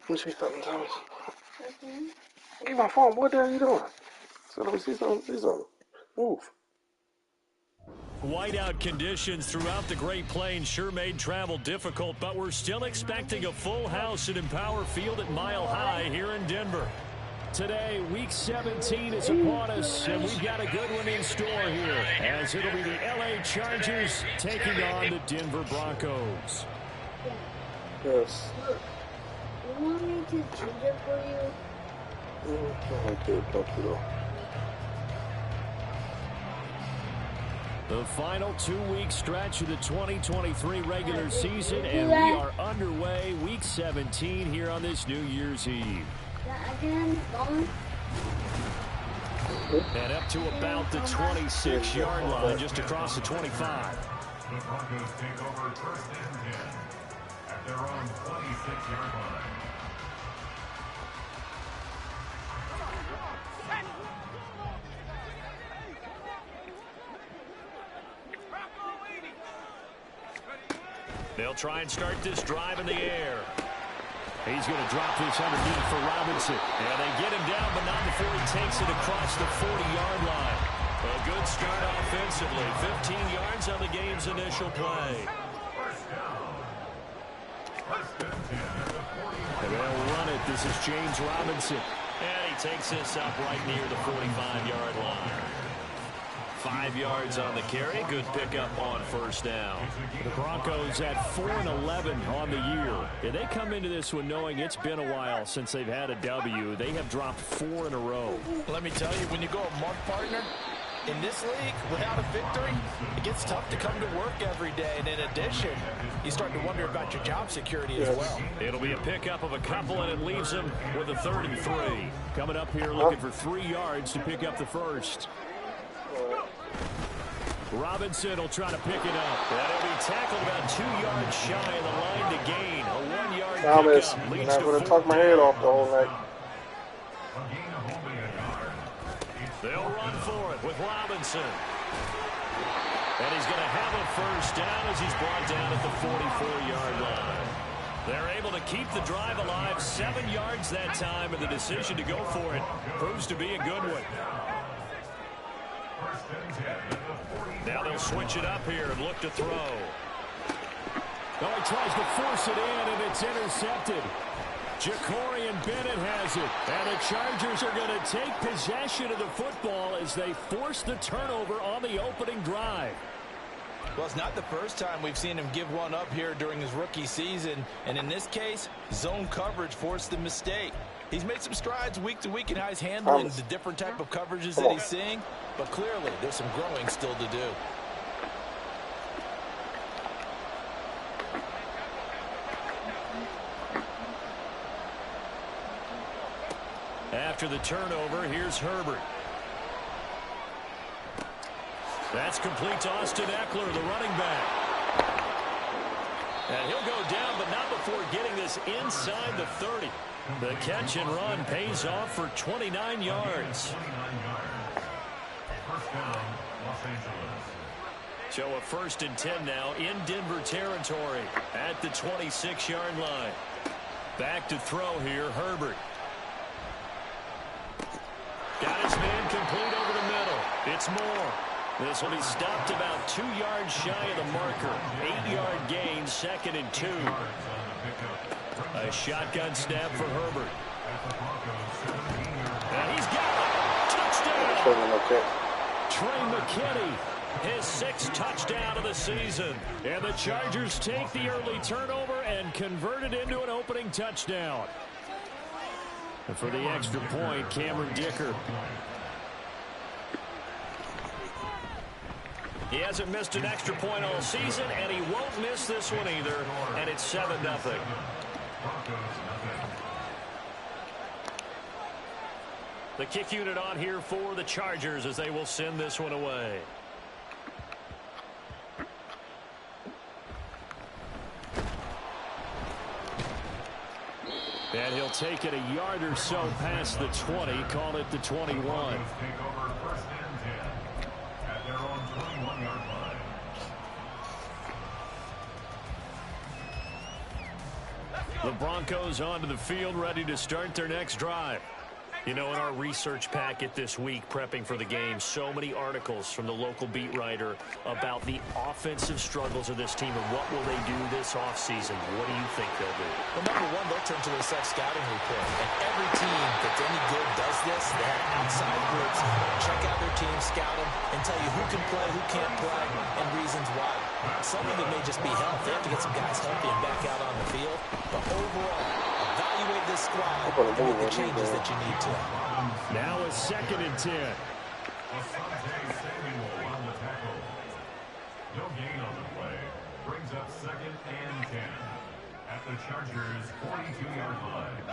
Let me see something, Thomas. Get my phone. What the hell are you doing? So let me see something. See something. Move. Whiteout conditions throughout the Great Plains sure made travel difficult, but we're still expecting a full house at Empower Field at Mile High here in Denver. Today, Week 17 is upon us, and we've got a good one in store here, as it'll be the LA Chargers taking on the Denver Broncos. Yes. You want me to change it for you? Okay, don't you though. The final 2-week stretch of the 2023 regular season, and we are underway Week 17 here on this New Year's Eve. Again, and up to about the 26-yard line, just across the 25. The Broncos take over first and 10 at their own 26-yard line. They'll try and start this drive in the air. He's going to drop this underneath for Robinson. And they get him down, but not before he takes it across the 40-yard line. A good start offensively. 15 yards on the game's initial play. And they'll run it. This is James Robinson. And he takes this up right near the 45-yard line. 5 yards on the carry. Good pickup on first down. The Broncos at 4-11 on the year. And they come into this one knowing it's been a while since they've had a W. They have dropped 4 in a row. Let me tell you, when you go a mark partner, in this league, without a victory, it gets tough to come to work every day. And in addition, you start to wonder about your job security as well. It'll be a pickup of a couple, and it leaves them with a 3rd and 3. Coming up here looking for 3 yards to pick up the first. Robinson will try to pick it up. And he'll be tackled about 2 yards shy of the line to gain. A 1-yard Thomas, pickup you're leads not to going to talk my head off the whole night. They'll run for it with Robinson. And he's going to have a first down as he's brought down at the 44-yard line. They're able to keep the drive alive, 7 yards that time, and the decision to go for it proves to be a good one. Now they'll switch it up here and look to throw. Oh, he tries to force it in, and it's intercepted. Jacorian Bennett has it, and the Chargers are going to take possession of the football as they force the turnover on the opening drive. Well, it's not the first time we've seen him give one up here during his rookie season, and in this case, zone coverage forced the mistake. He's made some strides week to week in how he's handling the different type of coverages that he's seeing, but clearly there's some growing still to do. After the turnover, here's Herbert. That's complete to Austin Eckler, the running back. And he'll go down, but not before getting this inside the 30. The catch and run pays off for 29 yards. So a 1st and 10 now in Denver territory at the 26-yard line. Back to throw here, Herbert. Got his man complete over the middle. It's Moore. This will be stopped about 2 yards shy of the marker. 8-yard gain, 2nd and 2. A shotgun snap for Herbert. And he's got it. Touchdown. Trey McKinney, his 6th touchdown of the season. And the Chargers take the early turnover and convert it into an opening touchdown. And for the extra point, Cameron Dicker. He hasn't missed an extra point all season, and he won't miss this one either. And it's 7-0. The kick unit on here for the Chargers as they will send this one away. And he'll take it a yard or so past the 20, call it the 21. The Broncos onto the field, ready to start their next drive. You know, in our research packet this week, prepping for the game, so many articles from the local beat writer about the offensive struggles of this team and what will they do this offseason. What do you think they'll do? Well, number one, they'll turn to their self-scouting report. And every team that's any good does this. They have outside groups, check out their team, scout them, and tell you who can play, who can't play, and reasons why. Some of it may just be health. They have to get some guys healthy and back out on the field. But overall, evaluate this squad and make the changes that you need to. Now a 2nd and 10. Asante Samuel on the tackle. No gain on the play. Brings up 2nd and 10 at the Chargers' 42-yard line.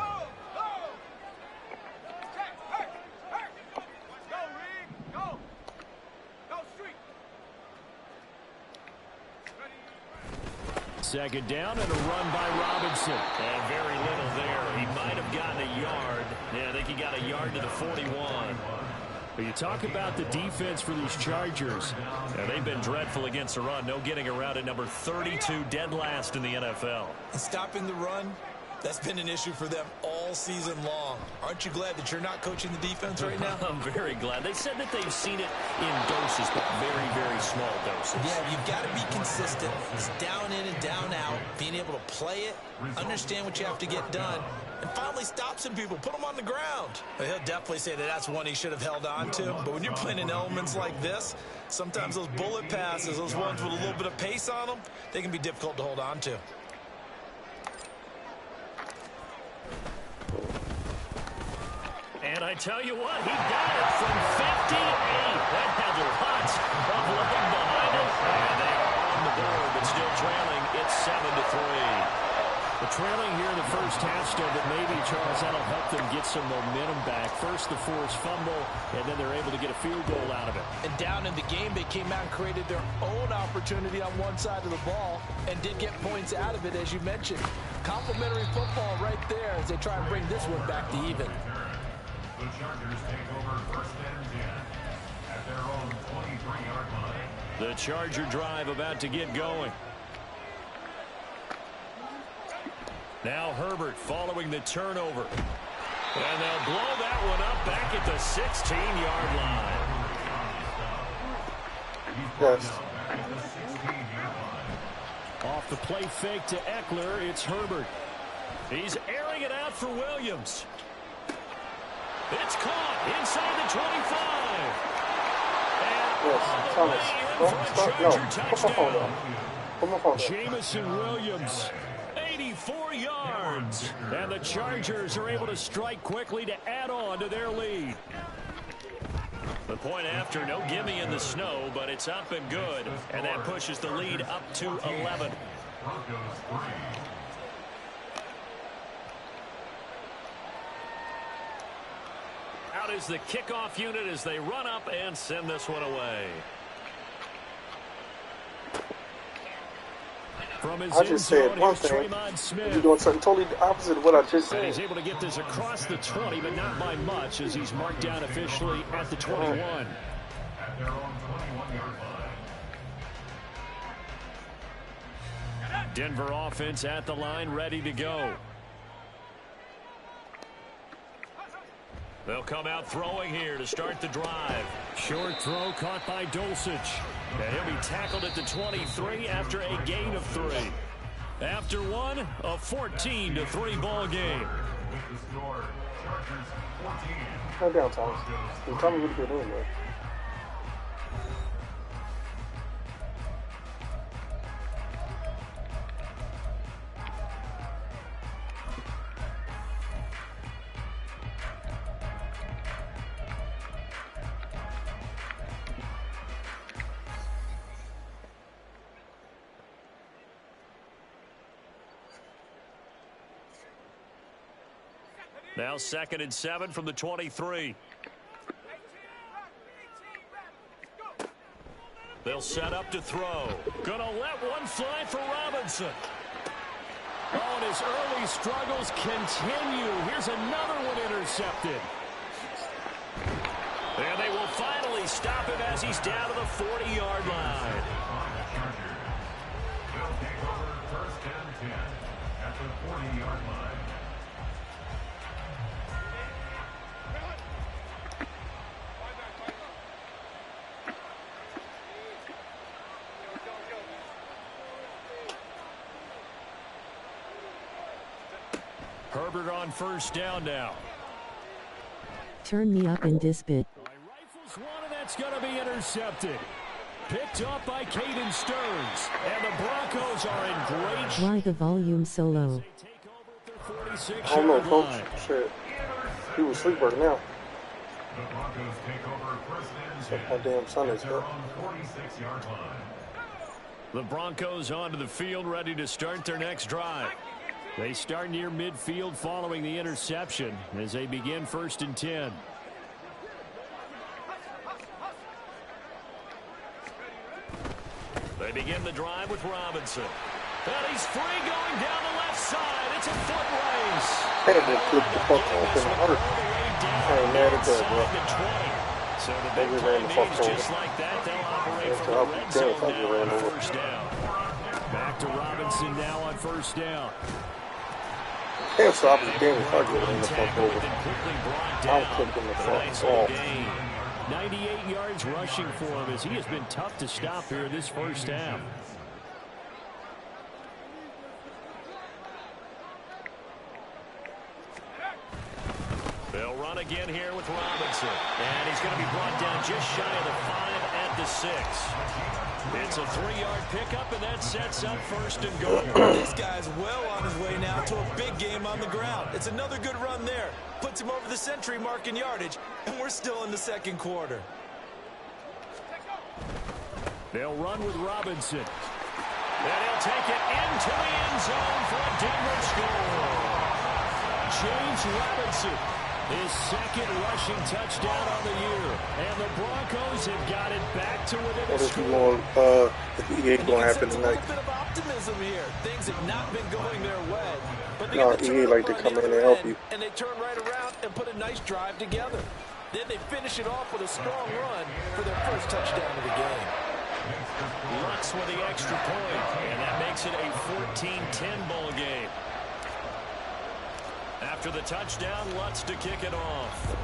Second down and a run by Robinson. And very little there. He might have gotten a yard. Yeah, I think he got a yard to the 41. But you talk about the defense for these Chargers. Yeah, they've been dreadful against the run. No getting around at number 32, dead last in the NFL. And stopping the run, that's been an issue for them all season long. Aren't you glad that you're not coaching the defense right now? I'm very glad. They said that they've seen it in doses, but very, very small doses. Yeah, you've got to be consistent. It's down in and down out, being able to play it, understand what you have to get done, and finally stop some people, put them on the ground. He'll definitely say that that's one he should have held on to, but when you're playing in elements like this, sometimes those bullet passes, those ones with a little bit of pace on them, they can be difficult to hold on to. And I tell you what, he got it from 58. That had lots of leg behind it. And they are on the board, but still trailing. It's 7-3. The trailing here in the first half still, but maybe, Charles, that'll help them get some momentum back. First, the forced fumble, and then they're able to get a field goal out of it. And down in the game, they came out and created their own opportunity on one side of the ball and did get points out of it, as you mentioned. Complimentary football right there as they try and bring this one back to even. The Chargers take over 1st and 10 at their own 23-yard line. The Charger drive about to get going. Now Herbert following the turnover. And they'll blow that one up back at the 16-yard line. Yes. Off the play fake to Eckler, it's Herbert. He's airing it out for Williams. It's caught inside the 25. And all the way in for a Charger touchdown. Jamison Williams, 84 yards. And the Chargers are able to strike quickly to add on to their lead. The point after, no gimme in the snow, but it's up and good. And that pushes the lead up to 11. Out is the kickoff unit as they run up and send this one away. From his I just said one thing. You're doing something totally opposite of what I just said. And he's able to get this across the 20, but not by much, as he's marked down officially at the 21. At their own 21-yard line. Denver offense at the line, ready to go. They'll come out throwing here to start the drive. Short throw caught by Dulcich. And he'll be tackled at the 23 after a gain of 3. After one, a 14-3 ball game. With the score, Chargers 14. Calm down, Thomas. Tell me what you're doing, man. Now 2nd and 7 from the 23. They'll set up to throw. Gonna let one fly for Robinson. Oh, and his early struggles continue. Here's another one intercepted. And they will finally stop him as he's down to the 40-yard line. They'll take over 1st and 10 at the 40-yard line. Herbert on first down now. Turn me up in this bit. Rifles one, and that's going to be intercepted. Picked up by Caden Stearns. And the Broncos are in great shape. Why the volume so low? I don't know, coach. Shit. He was asleep right now. The Broncos take over first and 10. My damn son is Their hurt. own 46-yard line. The Broncos onto the field, ready to start their next drive. They start near midfield following the interception as they begin first and 10. They begin the drive with Robinson. And he's free going down the left side. It's a foot race. I had to flip the fuck off in the heart. I ain't mad at that, bro. So the big play means just like that, they'll operate from the red zone now on first down. Back to Robinson now on first down. Damn, so I was damn if I get in the fuck over. I'm clicking the fuck off. 98 yards rushing for him as he has been tough to stop here this first half. They'll run again here with Robinson. And he's going to be brought down just shy of the 5 at the 6. It's a 3-yard pickup, and that sets up first and goal. This guy's well on his way now to a big game on the ground. It's another good run there. Puts him over the century mark in yardage, and we're still in the second quarter. They'll run with Robinson. And he'll take it into the end zone for a Denver score. James Robinson, his second rushing touchdown on the year. And the Broncos have got it back to within a score. If EA gonna happen tonight? A bit of optimism here. Things have not been going their way. But they No, get the EA like to turnover come on in the and help other you. end, and they turn right around and put a nice drive together. Then they finish it off with a strong run for their first touchdown of the game. Lutz with the extra point, and that makes it a 14-10 ball game. After the touchdown, Lutz to kick it off.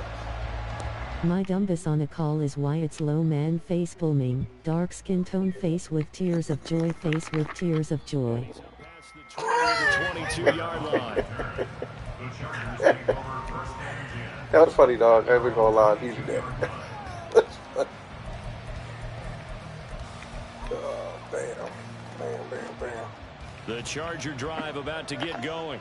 My dumbest on a call is why it's low man face booming, dark skin tone face with tears of joy, face with tears of joy. Past the 22-yard line. That was funny, dog. I ain't gonna lie, I needed that. Oh, bam. The Charger drive about to get going.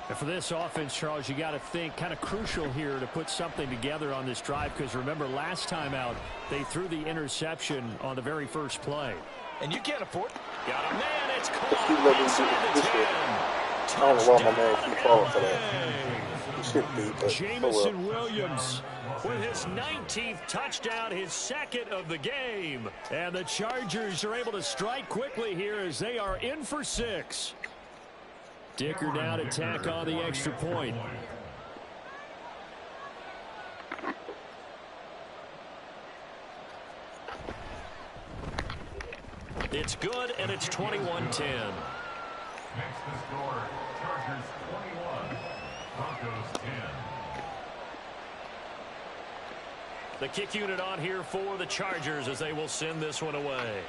And for this offense, Charles, you got to think kind of crucial here to put something together on this drive, because remember last time out they threw the interception on the very first play. And you can't afford. Got a man, it's caught. Keep letting him do this shit. I don't know why my man keep falling for that. He shouldn't be, but Jamison Williams with his 19th touchdown, his second of the game. And the Chargers are able to strike quickly here as they are in for 6. Dicker now to tack on the extra point. It's good, and it's 21-10. Makes the score, Chargers 21, Broncos 10. The kick unit on here for the Chargers as they will send this one away.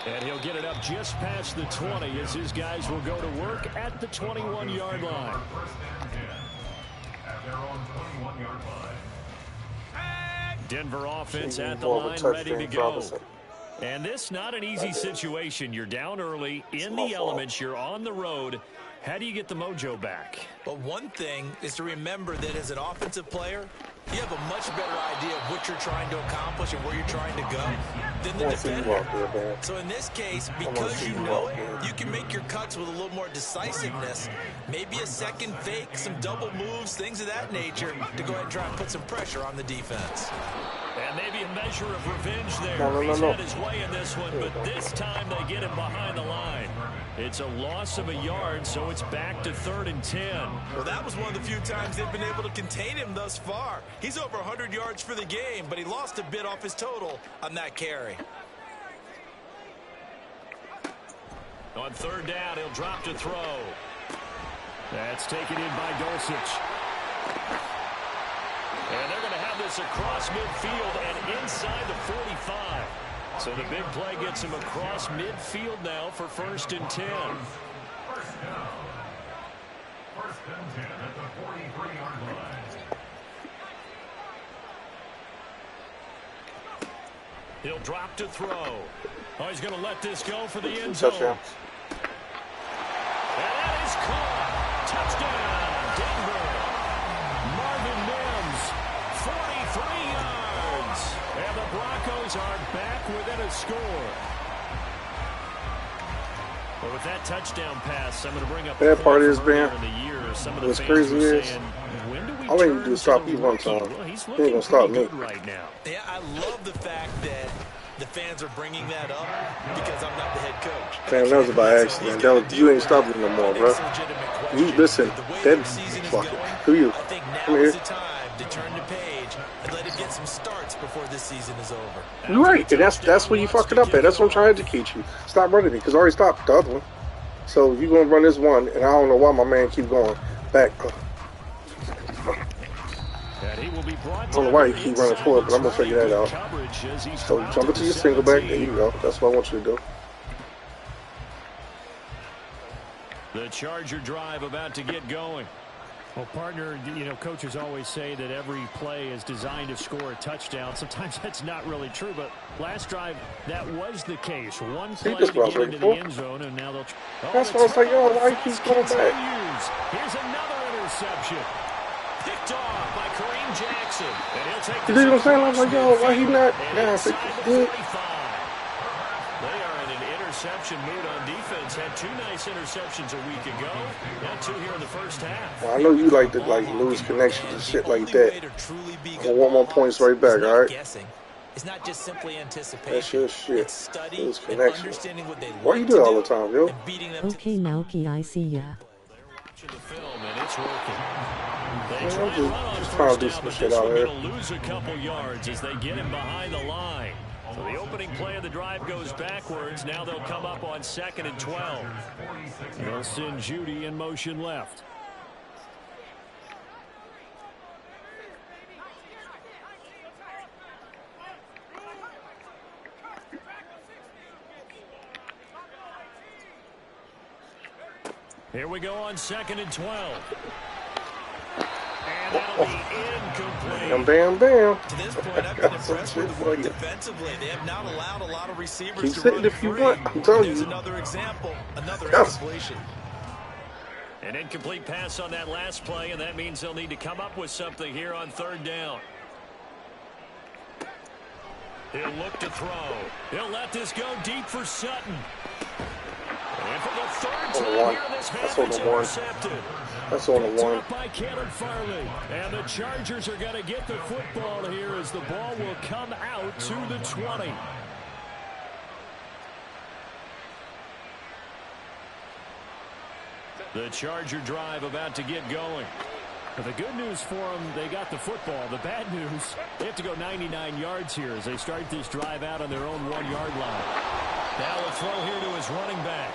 And he'll get it up just past the 20 as his guys will go to work at the 21-yard line. First and 10 at their own 21-yard line. Denver offense at the line, ready to go. And this not an easy situation. You're down early, in the elements, you're on the road. How do you get the mojo back? But one thing is to remember that as an offensive player, you have a much better idea of what you're trying to accomplish and where you're trying to go than the defender. So in this case, because you know it, you can make your cuts with a little more decisiveness. Maybe a second fake, some double moves, things of that nature to go ahead and try and put some pressure on the defense. And maybe a measure of revenge there. He's had his way in this one, but this time they get him behind the line. It's a loss of a yard, so it's back to 3rd and 10. Well, that was one of the few times they've been able to contain him thus far. He's over 100 yards for the game, but he lost a bit off his total on that carry. On third down, he'll drop to throw. That's taken in by Dulcich. And they're going to have this across midfield and inside the 45. So the big play gets him across midfield now for 1st and 10. First down. 1st and 10 at the 43-yard line. He'll drop to throw. Oh, he's going to let this go for the end zone. Touchdown. And that is caught. Touchdown, Denver. Marvin Mims, 43 yards. And the Broncos are back within a score. Well, with that touchdown pass, I'm going to bring up that part is, man. Some of the What's fans crazy were is, saying, when do we all I need to turn do is stop to you the one rookie? time. Well, he's He ain't looking gonna stop pretty me. good right now. Yeah, I love the fact that the fans are bringing that up because I'm not the head coach. Fam, that was by accident. You ain't stopping no more, bro. You listen. That fuck it. Who you? I think Come now here. is the time to turn the page and let him get some starts before this season is over. You're right, and that's where you fucking up at. That's what I'm trying to educate you. Stop running me, because I already stopped the other one. So you're gonna run this one, and I don't know why my man keep going back. And he will be brought I don't know why you keep running forward, but I'm gonna figure that out. So jump into your single back. There you go. That's what I want you to do. The Charger drive about to get going. Well, partner, you know, coaches always say that every play is designed to score a touchdown. Sometimes that's not really true, but last drive, that was the case. One play to get into the end zone, and now they'll... That's what I was like, yo, why you keep going back? Here's another interception. Picked off by Kareem Jackson. And he'll take You see what I'm saying? I was like, yo, why he not? Yeah, They are in an interception mood on defense. Had 2 nice interceptions a week ago. Now 2 here in the first half. Well, I know you like to lose connections and shit like that. I want more points right back, all right? It's not just simply anticipation. That's your shit. It's studying Lose and connection. understanding what they Why you like do it to all the time, yo? and beating them to Okay, Malky, I see ya. Watching the film, and it's working. They Man, try I'm and run on just first trying to do down, some but shit this out one's here. going to lose a couple yards as they get him behind the line. So the opening play of the drive goes backwards. Now they'll come up on 2nd and 12. They'll send Judy in motion left. Here we go on 2nd and 12. And that'll be incomplete. Bam, bam, bam. To this point, I've been impressed with the work defensively. They have not allowed a lot of receivers Keep to sitting run if you free. want. I'm telling There's you. another example, another Yes. incompletion. An incomplete pass on that last play, and that means they'll need to come up with something here on 3rd down. He'll look to throw. He'll let this go deep for Sutton. And for the 3rd time here this half, it's intercepted. That's on the one. By Caleb Farley. And the Chargers are going to get the football here as the ball will come out to the 20. The Charger drive about to get going. But the good news for them, they got the football. The bad news, they have to go 99 yards here as they start this drive out on their own 1-yard line. Now a throw here to his running back.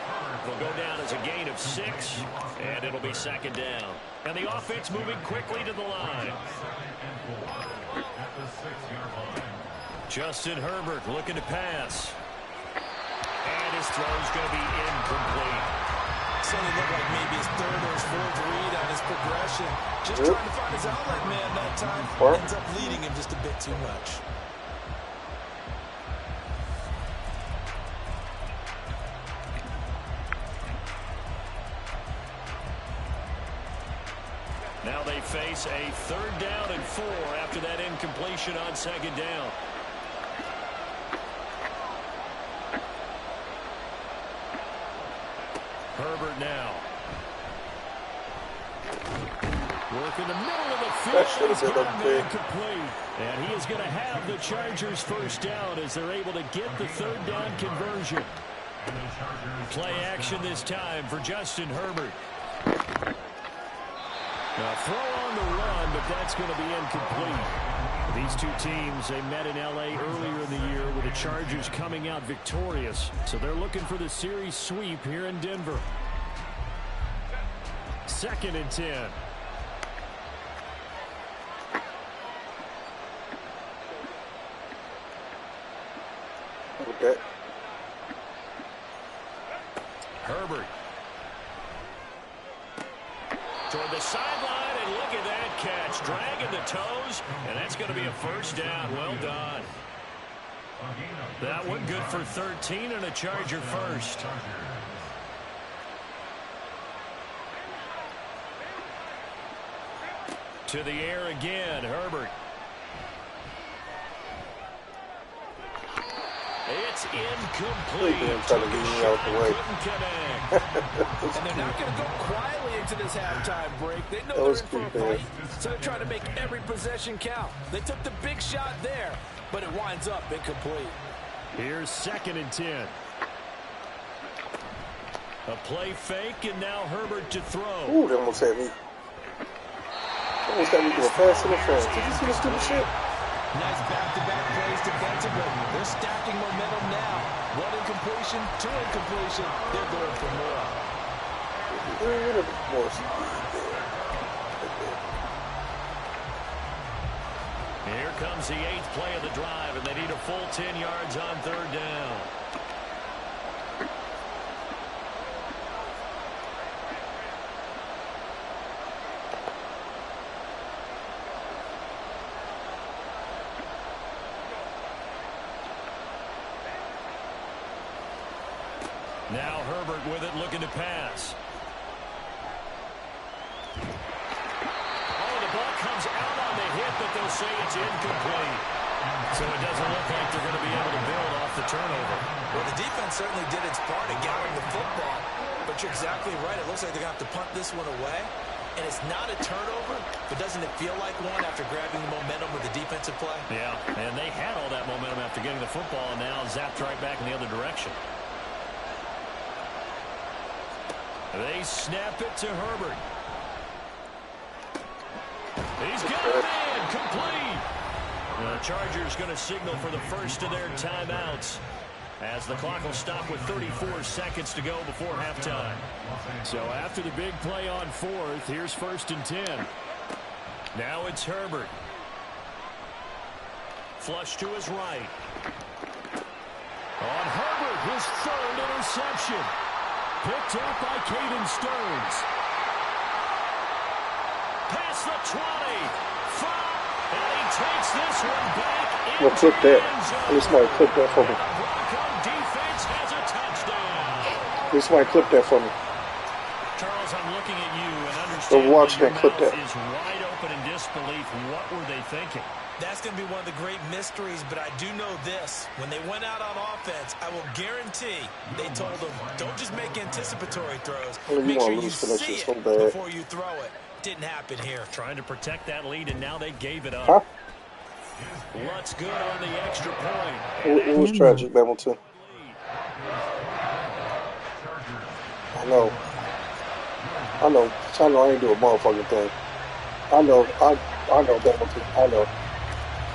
Will go down as a gain of 6, and it'll be 2nd down. And the offense moving quickly to the line. Justin Herbert looking to pass. And his throw's going to be incomplete. Certainly looked like maybe his 3rd or his 4th read on his progression. Just trying to find his outlet man that time. Ends up leading him just a bit too much. Now they face a 3rd down and 4 after that incompletion on 2nd down. Herbert now. Work in the middle of the field. That should have He's been got up him there. incomplete. And he is going to have the Chargers 1st down as they're able to get the 3rd down conversion. Play action this time for Justin Herbert. Now throw on the run, but that's going to be incomplete. These two teams, they met in L.A. earlier in the year with the Chargers coming out victorious. So they're looking for the series sweep here in Denver. 2nd and 10. Okay. Herbert. Toward the sideline, and look at that catch. Dragging the toes, and that's going to be a first down. Well done. That one good for 13 and a Charger first. To the air again, Herbert. It's incomplete. Trying to get me out the way. And they're not going to go quietly into this halftime break. They know they're in for a fight, so they're trying to make every possession count. They took the big shot there, but it winds up incomplete. Here's 2nd and 10. A play fake, and now Herbert to throw. Ooh, they almost had me. Almost got me to a pass interference. Did you see the stupid shit? Nice back-to-back plays defensively. They're stacking momentum now. 1 incompletion, 2 incompletion. They're going for more. Here comes the 8th play of the drive, and they need a full 10 yards on 3rd down. Now Herbert with it, looking to pass. Oh, the ball comes out on the hit, but they'll say it's incomplete. So it doesn't look like they're going to be able to build off the turnover. Well, the defense certainly did its part in gathering the football. But you're exactly right. It looks like they're going to have to punt this one away. And it's not a turnover, but doesn't it feel like one after grabbing the momentum with the defensive play? Yeah, and they had all that momentum after getting the football, and now zapped right back in the other direction. They snap it to Herbert. He's got a man complete. The Chargers going to signal for the first of their timeouts as the clock will stop with 34 seconds to go before halftime. So after the big play on 4th, here's 1st and 10. Now it's Herbert. Flush to his right. On Herbert, his 3rd interception. Picked up by Caden Stearns. Past the 20. 5. And he takes this one back. Well, clip that. I just might clip that for me. Bronco defense has a touchdown. Just might clip that for me. Charles, I'm looking at you and So understand watch your that, clip mouth that. is wide open in disbelief. What were they thinking? That's going to be one of the great mysteries, but I do know this. When they went out on offense, I will guarantee they told them, don't just make anticipatory throws. Make sure you see it before you throw it. Didn't happen here. Trying to protect that lead, and now they gave it up. Huh? What's good on the extra point? It was tragic, Hamilton. I know. I ain't do a motherfucking thing. I know, Hamilton. I know.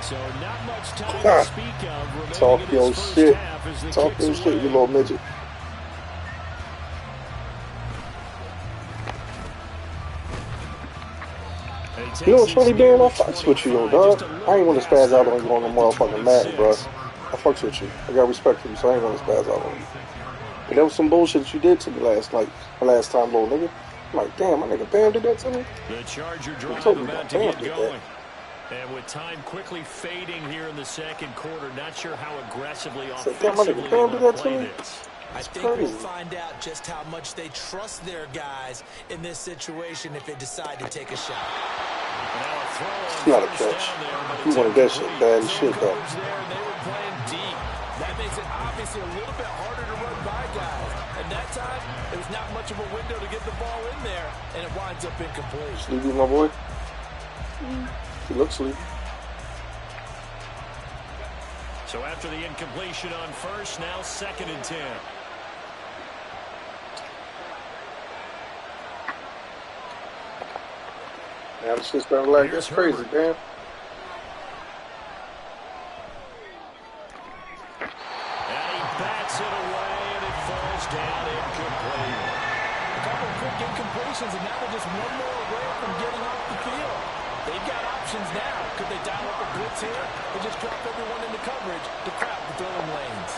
So not much time to speak of. Talk your shit. Talk your shit, you little midget. You know what's funny, Dan? I fucks with you, though, dog. I ain't want to spaz out on you on the motherfucking Madden, bro. I fucks with you. I got respect for you, so I ain't want to spaz out on you. But that was some bullshit that you did to me last time, little nigga. I'm like, damn, my nigga Bam did that to me. The Charger drive told me about that to Bam get did going. that. And with time quickly fading here in the second quarter, not sure how aggressively So, damn, my offensively nigga they Bam want did to that to play me. this. I think we'll find out just how much they trust their guys in this situation if they decide to take a shot. Now a throw on It's not a first catch. down there, but You it's wanted that shit incomplete. bad as shit, though. Coverage there, and they were playing deep. That makes it obviously a little bit harder to run by guys. And that time, there was not much of a window to get the ball in there, and it winds up incomplete. Sleepy, my boy? He looks sleepy. So after the incompletion on first, now 2nd and 10. Man, this shit's starting to lag. That's crazy, man. first down, incomplete. A couple of quick incompletions, and now they're just one more away from getting off the field. They've got options now. Could they dial up a blitz here or just drop everyone into coverage to crowd the throwing lanes?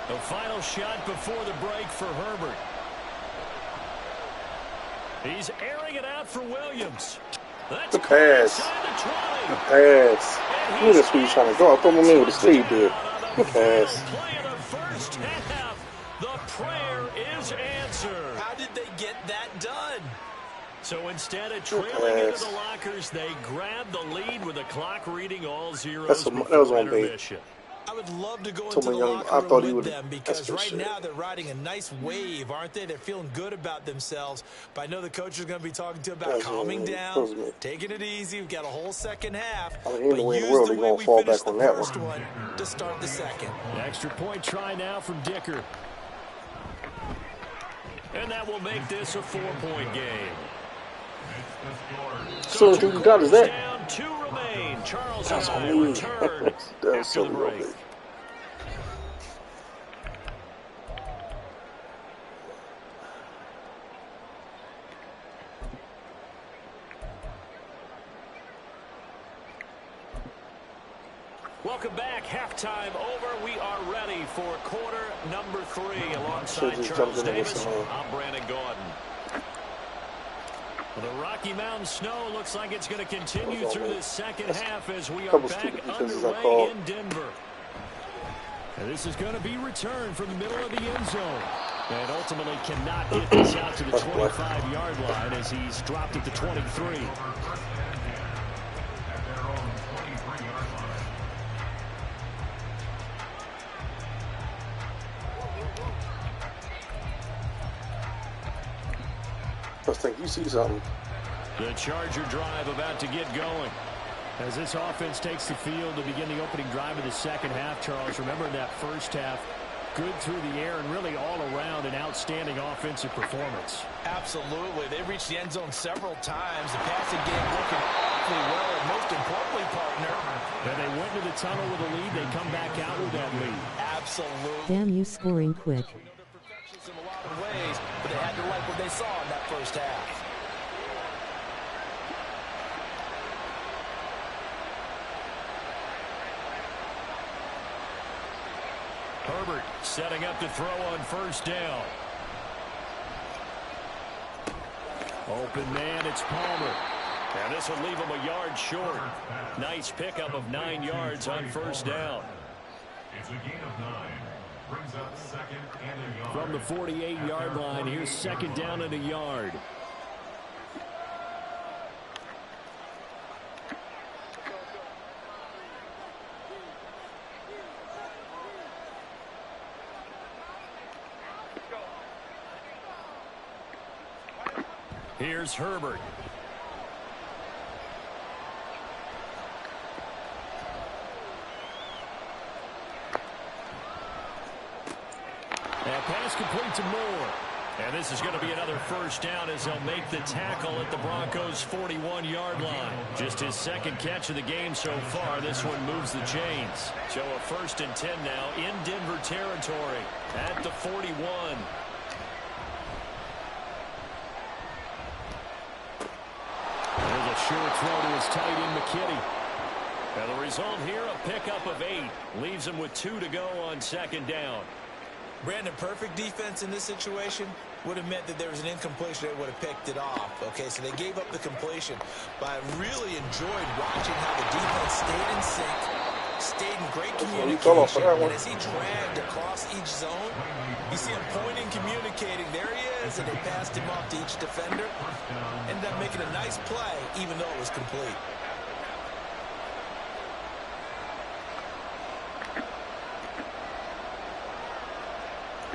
The final shot before the break for Herbert. He's airing it out for Williams. That's the pass. The pass. Look at this where he's trying to go. I thought my man would have stayed there. The pass. Play of the first half. The prayer is answered. How did they get that done? So instead of trailing into the lockers, they grab the lead with the clock reading all zeros before intermission. I would love to go into the locker room with them because right now they're riding a nice wave, aren't they? They're feeling good about themselves. But I know the coach is going to be talking to them about calming down, taking it easy. We've got a whole second half. But use the way we finished the first one to start the second. The extra point try now from Dicker. And that will make this a 4-point game. So who you got is that? Down, 2 remain. Charles and I return after the break. Welcome back. Halftime over. We are ready for quarter number 3 alongside Charles Davis. I'm Brandon Gordon. Well, the Rocky Mountain snow looks like it's going to continue through this second half as we are back underway in Denver. And this is going to be returned from the middle of the end zone. And ultimately cannot get this out to the 25-yard line as he's dropped at the 23. Let's think you see something. The Charger drive about to get going. As this offense takes the field to begin the opening drive of the second half, Charles, remember in that first half, good through the air and really all around an outstanding offensive performance. Absolutely. They reached the end zone several times. The passing game working awfully well, and most importantly, partner. And they went to the tunnel with a lead. They come back out with that lead. Absolutely. Damn you scoring quick. In a lot of ways, but they had to like what they saw in that first half. Herbert setting up to throw on first down. Open man, it's Palmer. And this will leave him a yard short. Nice pickup of 9 yards on first down. It's a gain of 9. Brings up second and a yard. From the 48-yard line, here's second down and a yard. Here's Herbert. And pass complete to Moore. And this is going to be another first down as they'll make the tackle at the Broncos' 41-yard line. Just his second catch of the game so far. This one moves the chains. So a 1st and 10 now in Denver territory at the 41. There's a short throw to his tight end, McKinney. Now the result here, a pickup of 8. Leaves him with 2 to go on second down. Brandon, perfect defense in this situation would have meant that there was an incompletion. They would have picked it off. Okay, so they gave up the completion. But I really enjoyed watching how the defense stayed in sync, stayed in great communication. And as he dragged across each zone, you see him pointing, communicating. There he is, and they passed him off to each defender. Ended up making a nice play, even though it was complete.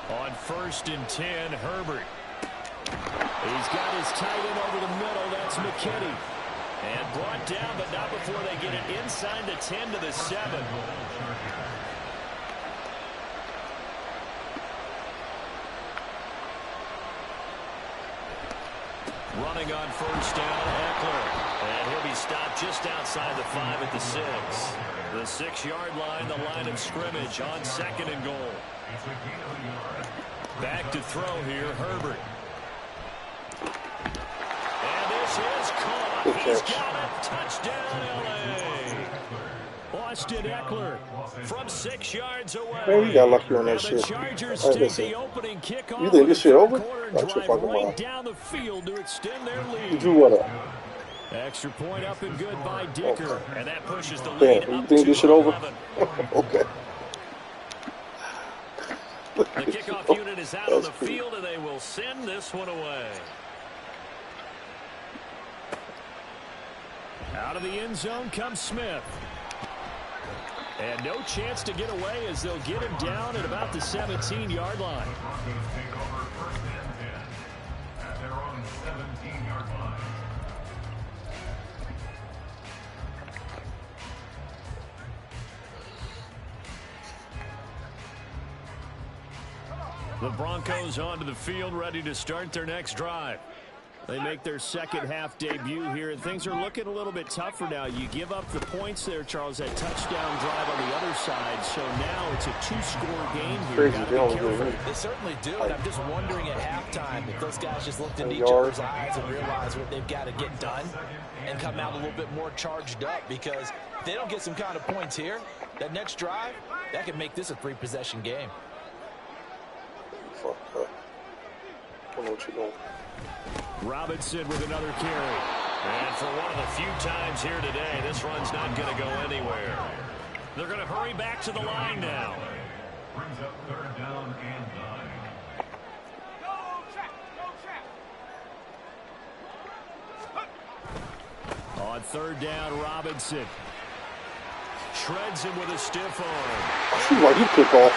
On 1st and 10, Herbert. He's got his tight end over the middle. That's McKinney. And brought down, but not before they get it inside the 10 to the 7. Running on first down, Eckler. And he'll be stopped just outside the 5 at the 6. The 6-yard line, the line of scrimmage on 2nd and goal. Back to throw here, Herbert. And this is caught. He's got it. Touchdown, L.A. Austin Eckler from 6 yards away. Man, you got lucky on that shit. Chargers Hey, take listen. the opening kickoff. You think this shit over? Drive Your fucking right mind. down the field to extend their lead. You do what up? Extra point up and good by Dicker. Okay. And that pushes the lead Damn, you up think to this shit over? 11. Okay. The kickoff unit is out on the field, and they will send this one away. Out of the end zone comes Smith. And no chance to get away as they'll get him down at about the 17-yard line. Take over 1st and 10 at their own 17-yard line. The Broncos onto the field, ready to start their next drive. They make their second-half debut here, and things are looking a little bit tougher now. You give up the points there, Charles, that touchdown drive on the other side, so now it's a 2-score game here. Crazy, they don't do it. They certainly do, and I'm just wondering at halftime if those guys just looked into each other's eyes and realized what they've got to get done and come out a little bit more charged up, because if they don't get some kind of points here, that next drive, that could make this a 3-possession game. Fuck up. I don't know what you're doing. Robinson with another carry. And for one of the few times here today, this run's not going to go anywhere. They're going to hurry back to the line now. Brings up 3rd down and 9. On 3rd down, Robinson shreds him with a stiff arm. I see why you kick off.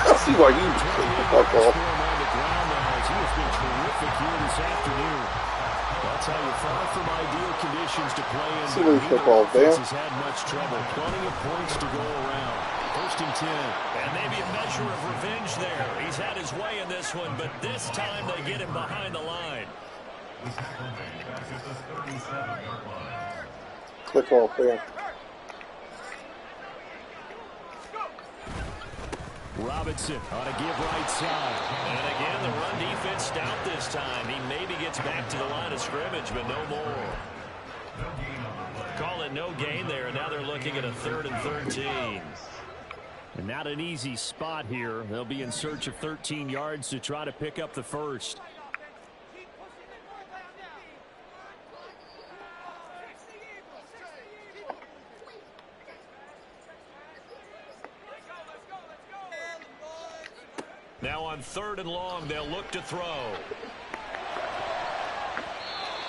I see why you kick off. He has been terrific here this afternoon. That's how you far from ideal conditions to play in. See where you kick off there. Has had much trouble. Plenty of points to go around. 1st and 10. And maybe a measure of revenge there. He's had his way in this one, but this time they get him behind the line. The tackle made back at the 37-yard line. Click off there. Robinson on a give right side. And again, the run defense stout this time. He maybe gets back to the line of scrimmage, but no more. Call it no gain there, and now they're looking at a 3rd and 13. And not an easy spot here. They'll be in search of 13 yards to try to pick up the first. Now on 3rd and long, they'll look to throw.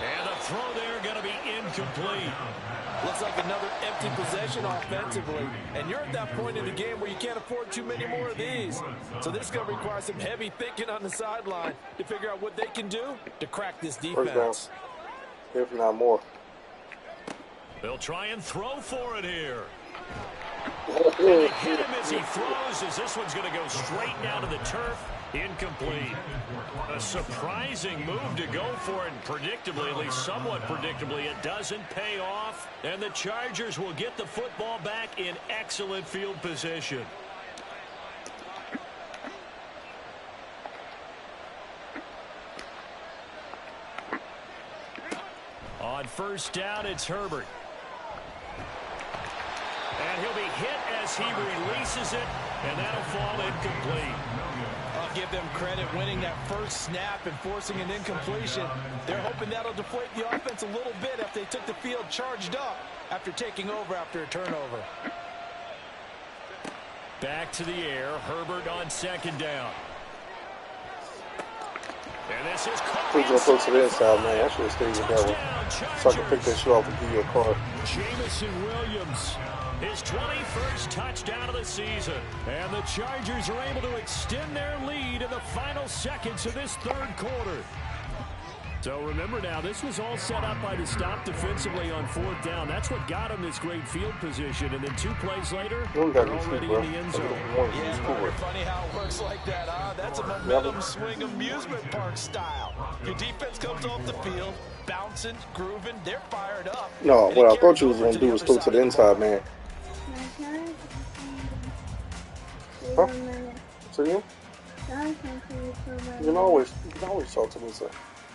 And the throw there going to be incomplete. Looks like another empty possession offensively. And you're at that point in the game where you can't afford too many more of these. So this is going to require some heavy thinking on the sideline to figure out what they can do to crack this defense. If not more. They'll try and throw for it here. And they hit him as he throws, as this one's going to go straight down to the turf. Incomplete. A surprising move to go for it, and predictably, at least somewhat predictably, it doesn't pay off. And the Chargers will get the football back in excellent field position. On 1st down, it's Herbert. And he'll be hit as he releases it, and that'll fall incomplete. I'll give them credit winning that first snap and forcing an incompletion. They're hoping that'll deflate the offense a little bit after they took the field charged up after taking over after a turnover. Back to the air, Herbert on 2nd down. And this is Please don't go to the inside, man. I should have stayed with that one. So I can pick that shit off and give you a card. Jamison Williams, his 21st touchdown of the season. And the Chargers are able to extend their lead in the final seconds of this 3rd quarter. So remember now, this was all set up by the stop defensively on 4th down. That's what got him this great field position. And then 2 plays later, they're already in the end zone. Yeah, funny how it works like that, huh? That's a momentum swing amusement park style. Your defense comes off the field, bouncing, grooving, they're fired up. No, what I thought you was going to do was throw to the inside, man. Huh? So you can always talk to me, sir.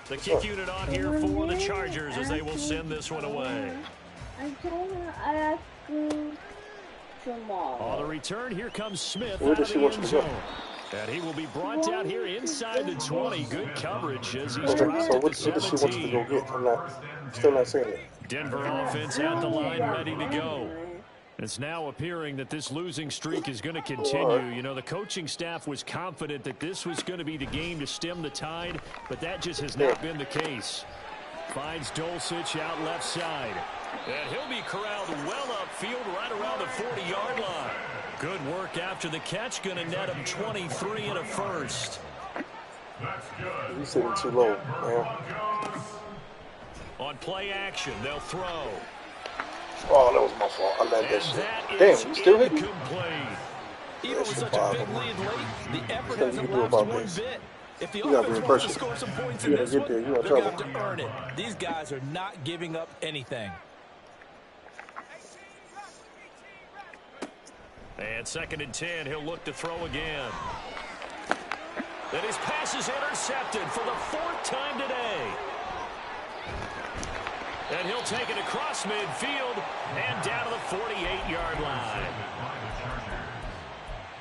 The kick unit on here for the Chargers as they will send this one away. I asked you tomorrow. On the return, here comes Smith out of the end zone. And he will be brought down here inside the 20. Good coverage as he's dropped at the 17. I'm still not saying it. Denver offense at the line, ready to go. It's now appearing that this losing streak is going to continue. You know, the coaching staff was confident that this was going to be the game to stem the tide, but that just has not been the case. Finds Dulcich out left side. And he'll be corralled well upfield right around the 40-yard line. Good work after the catch. Going to net him 23 and a first. He's sitting too low, man. On play action, they'll throw. Oh, that was my fault. I let that shit. Damn, you still hitting? Even with such a big lead late, the effort hasn't lapsed one bit. If the offense wants to score some points in this one, they're going to have to earn it. These guys are not giving up anything. And 2nd and 10, he'll look to throw again. And his pass is intercepted for the 4th time today. And he'll take it across midfield and down to the 48-yard line.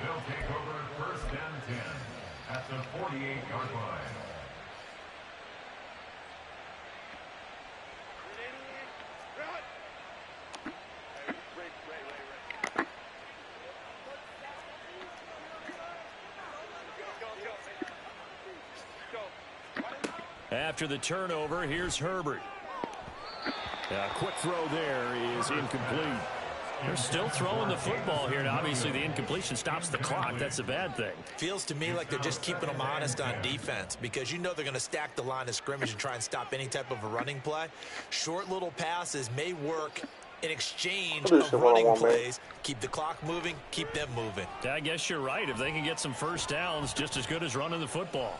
They'll take over 1st and 10 at the 48-yard line. After the turnover, here's Herbert. A quick throw there is incomplete. They're still throwing the football here, and obviously the incompletion stops the clock. That's a bad thing. Feels to me like they're just keeping them honest on defense because you know they're going to stack the line of scrimmage and try and stop any type of a running play. Short little passes may work in exchange of running plays. Keep the clock moving, keep them moving. I guess you're right. If they can get some first downs, just as good as running the football.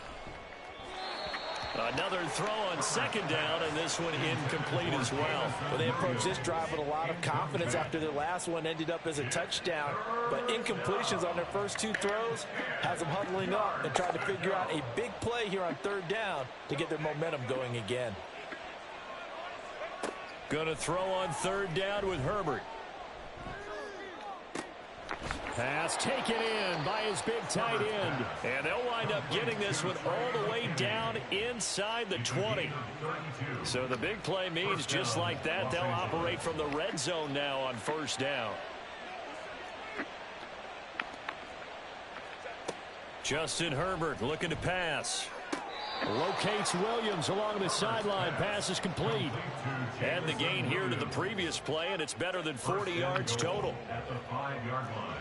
Another throw on 2nd down, and this one incomplete as well. Well, they approached this drive with a lot of confidence after their last one ended up as a touchdown. But incompletions on their first 2 throws has them huddling up and trying to figure out a big play here on 3rd down to get their momentum going again. Going to throw on 3rd down with Herbert. Pass taken in by his big tight end. And they'll wind up getting this one all the way down inside the 20. So the big play means just like that, they'll operate from the red zone now on 1st down. Justin Herbert looking to pass. Locates Williams along the sideline. Pass is complete. And the gain here to the previous play, and it's better than 40 yards total. At the 5-yard line.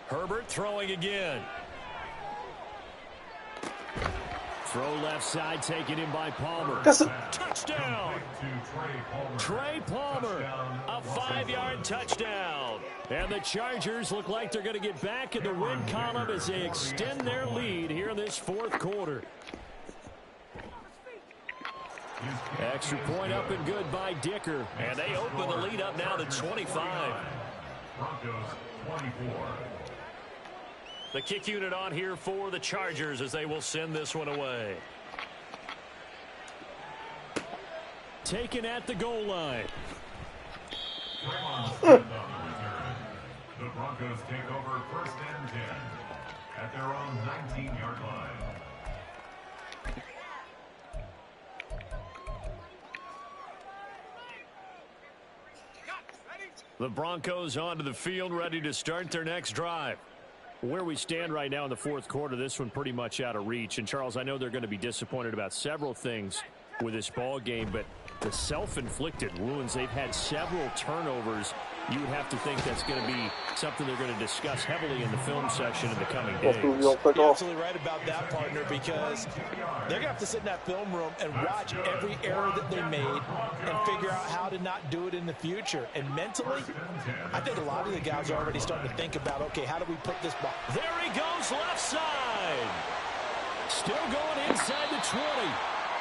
Herbert throwing again. Throw left side, taken in by Palmer. That's a touchdown. Trey Palmer, a 5-yard touchdown. And the Chargers look like they're going to get back in the win column as they extend their lead here in this 4th quarter. Extra point up and good by Dicker. And they open the lead up now to 25. Broncos 24. The kick unit on here for the Chargers as they will send this one away. Taken at the goal line. The Broncos take over 1st and 10 at their own 19-yard line. The Broncos onto the field, ready to start their next drive. Where we stand right now in the 4th quarter, this one pretty much out of reach. And, Charles, I know they're going to be disappointed about several things with this ball game, but the self-inflicted wounds, they've had several turnovers you would have to think that's going to be something they're going to discuss heavily in the film section in the coming days. You're absolutely right about that, partner, because they're going to have to sit in that film room and watch every error that they made and figure out how to not do it in the future. And mentally, I think a lot of the guys are already starting to think about, okay, how do we put this ball? There he goes, left side. Still going inside the 20.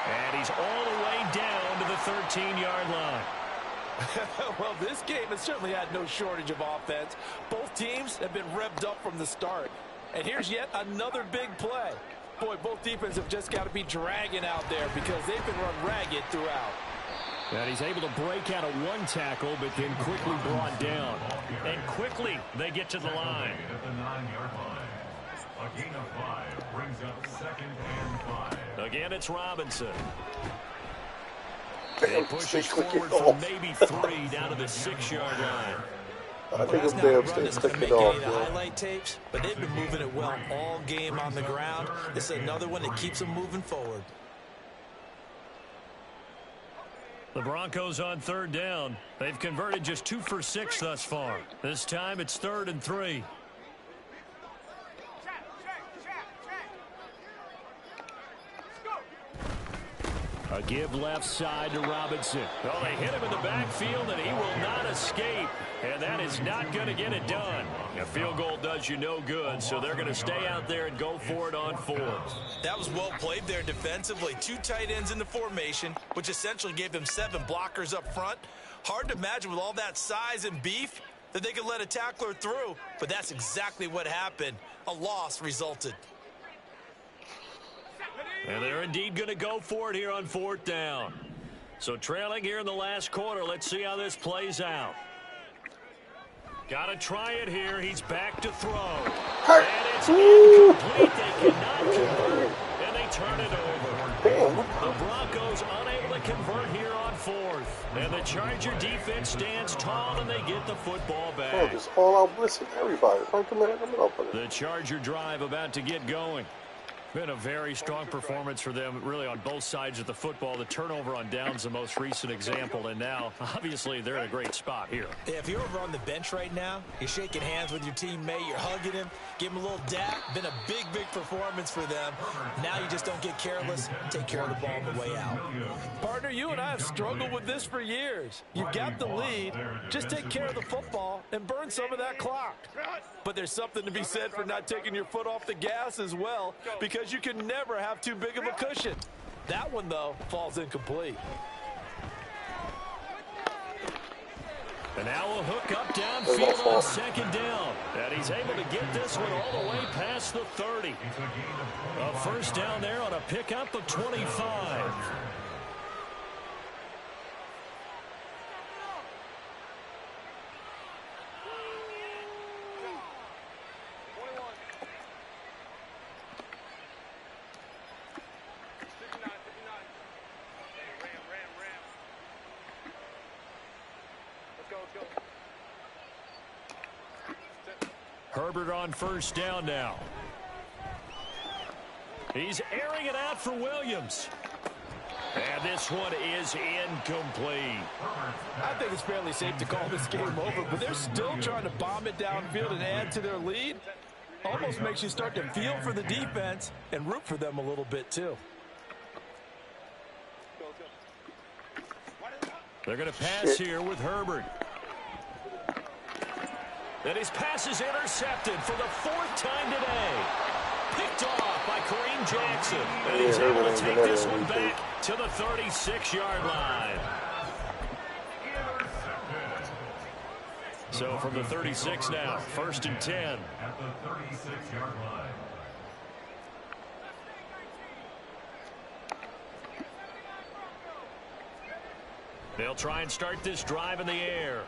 And he's all the way down to the 13-yard line. Well, this game has certainly had no shortage of offense. Both teams have been revved up from the start. And here's yet another big play. Boy, both defenses have just got to be dragging out there because they've been run ragged throughout. And he's able to break out of one tackle, but then quickly brought down. And quickly they get to the line. At the 9-yard line. A gain of 5 brings up 2nd and 5. Again, it's Robinson. Damn, He pushes forward for maybe 3 down to the 6-yard line. I think That's it's not a Debs run that that's going took to it make any off. of the highlight tapes, but they've been moving it well all game on the ground. This is another one that keeps them moving forward. The Broncos on 3rd down. They've converted just 2 for 6 thus far. This time it's 3rd and 3. A give left side to Robinson. Well, they hit him in the backfield, and he will not escape. And that is not going to get it done. A field goal does you no good, so they're going to stay out there and go for it on 4th. That was well played there defensively. 2 tight ends in the formation, which essentially gave them 7 blockers up front. Hard to imagine with all that size and beef that they could let a tackler through, but that's exactly what happened. A loss resulted. And they're indeed going to go for it here on 4th down. So trailing here in the last quarter. Let's see how this plays out. Got to try it here. He's back to throw. And it's incomplete. They cannot convert, and they turn it over. The Broncos unable to convert here on 4th. And the Charger defense stands tall, and they get the football back. Oh, just all out blitzing everybody. The Charger drive about to get going. Been a very strong performance for them, really, on both sides of the football. The turnover on downs, the most recent example, and now, obviously, they're in a great spot here. Yeah, if you're over on the bench right now, you're shaking hands with your teammate, you're hugging him, give him a little dap. Been a big, big performance for them. Now you just don't get careless. Take care of the ball on the way out. Partner, you and I have struggled with this for years. You've got the lead. Just take care of the football and burn some of that clock. But there's something to be said for not taking your foot off the gas as well, because you can never have too big of a cushion. That one, though, falls incomplete. And now a hook up downfield on 2nd down. And he's able to get this one all the way past the 30. A first down there on a pickup of 25. Herbert on first down now. He's airing it out for Williams. And this one is incomplete. I think it's fairly safe to call this game over, but they're still trying to bomb it downfield and add to their lead. Almost makes you start to feel for the defense and root for them a little bit, too. They're going to pass here with Herbert. And his pass is intercepted for the 4th time today. Picked off by Kareem Jackson. And he's able to take this one back to the 36-yard line. So from the 36 now, 1st and 10. At the 36-yard line. They'll try and start this drive in the air.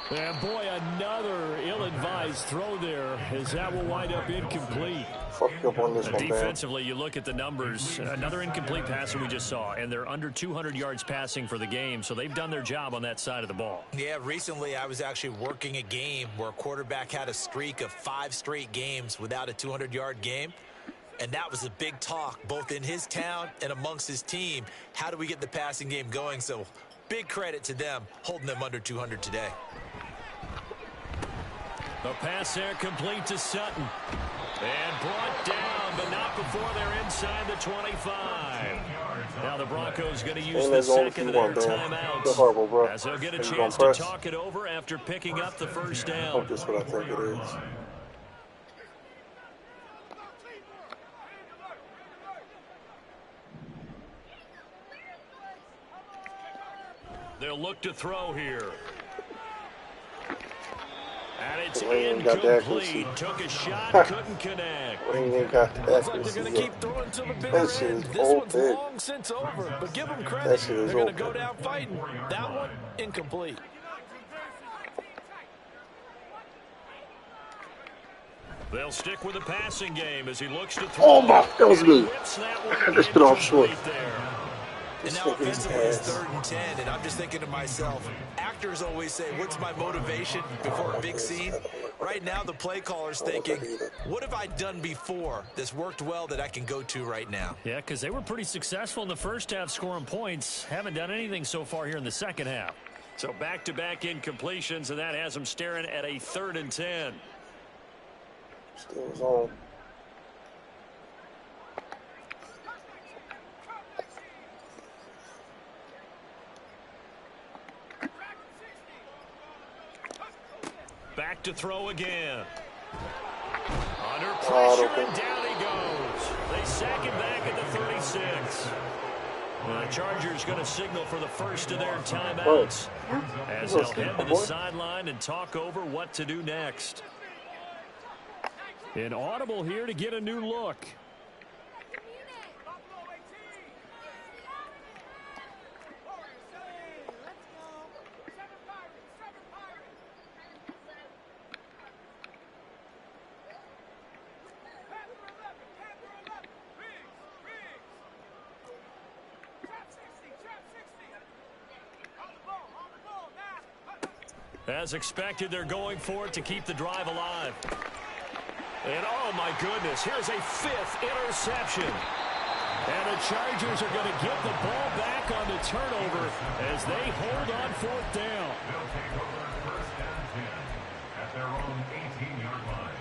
And boy, another ill-advised throw there, as that will wind up incomplete. Fuck up on this one, Defensively, you look at the numbers. Another incomplete pass that we just saw, and they're under 200 yards passing for the game, so they've done their job on that side of the ball. Yeah, recently I was actually working a game where a quarterback had a streak of 5 straight games without a 200-yard game. And that was a big talk, both in his town and amongst his team. How do we get the passing game going? So Big credit to them holding them under 200 today. The pass there complete to Sutton. And brought down, but not before they're inside the 25. Now the Broncos going to use the second of their timeouts, as they'll get a chance to talk it over after picking up the first down. That's what I think it is. They'll look to throw here. And it's incomplete. Took a shot, couldn't connect. We ain't got the Looks like they're going to keep throwing to the bitter end. This one's long since over, but give them credit. They're going to go down fighting. That one, incomplete. They'll stick with the passing game as he looks to throw. Oh my, that was me. I just been off short. And now offensively it's 3rd and 10, and I'm just thinking to myself, actors always say, what's my motivation before a big scene? Right now the play caller's thinking, what have I done before that's worked well that I can go to right now? Yeah, because they were pretty successful in the first half scoring points. Haven't done anything so far here in the second half. So back-to-back incompletions, and that has them staring at a 3rd and 10. Still zone. Back to throw again. Under pressure, and down he goes. They sack him back at the 36. The Chargers going to signal for the first of their timeouts as they'll head to the sideline and talk over what to do next. An audible here to get a new look. As expected, they're going for it to keep the drive alive. And oh my goodness, here's a 5th interception. And the Chargers are going to get the ball back on the turnover as they hold on 4th down. They'll take over 1st and 10 at their own 18-yard line.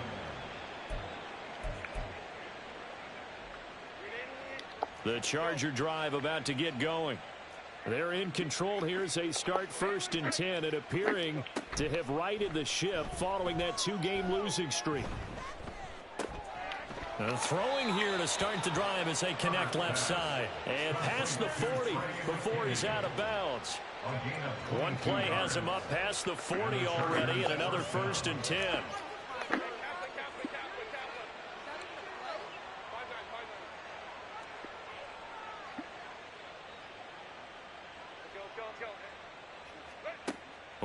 The Charger drive about to get going. They're in control here as they start 1st and 10 and appearing to have righted the ship following that 2-game losing streak. Throwing here to start the drive as they connect left side. And past the 40 before he's out of bounds. One play has him up past the 40 already and another 1st and 10.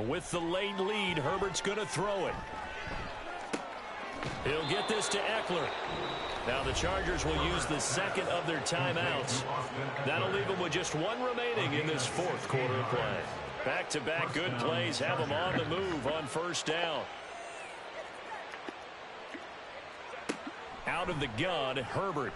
With the late lead, Herbert's going to throw it. He'll get this to Eckler. Now the Chargers will use the second of their timeouts. That'll leave them with just one remaining in this 4th quarter of play. Back-to-back good plays have them on the move on 1st down. Out of the gun, Herbert.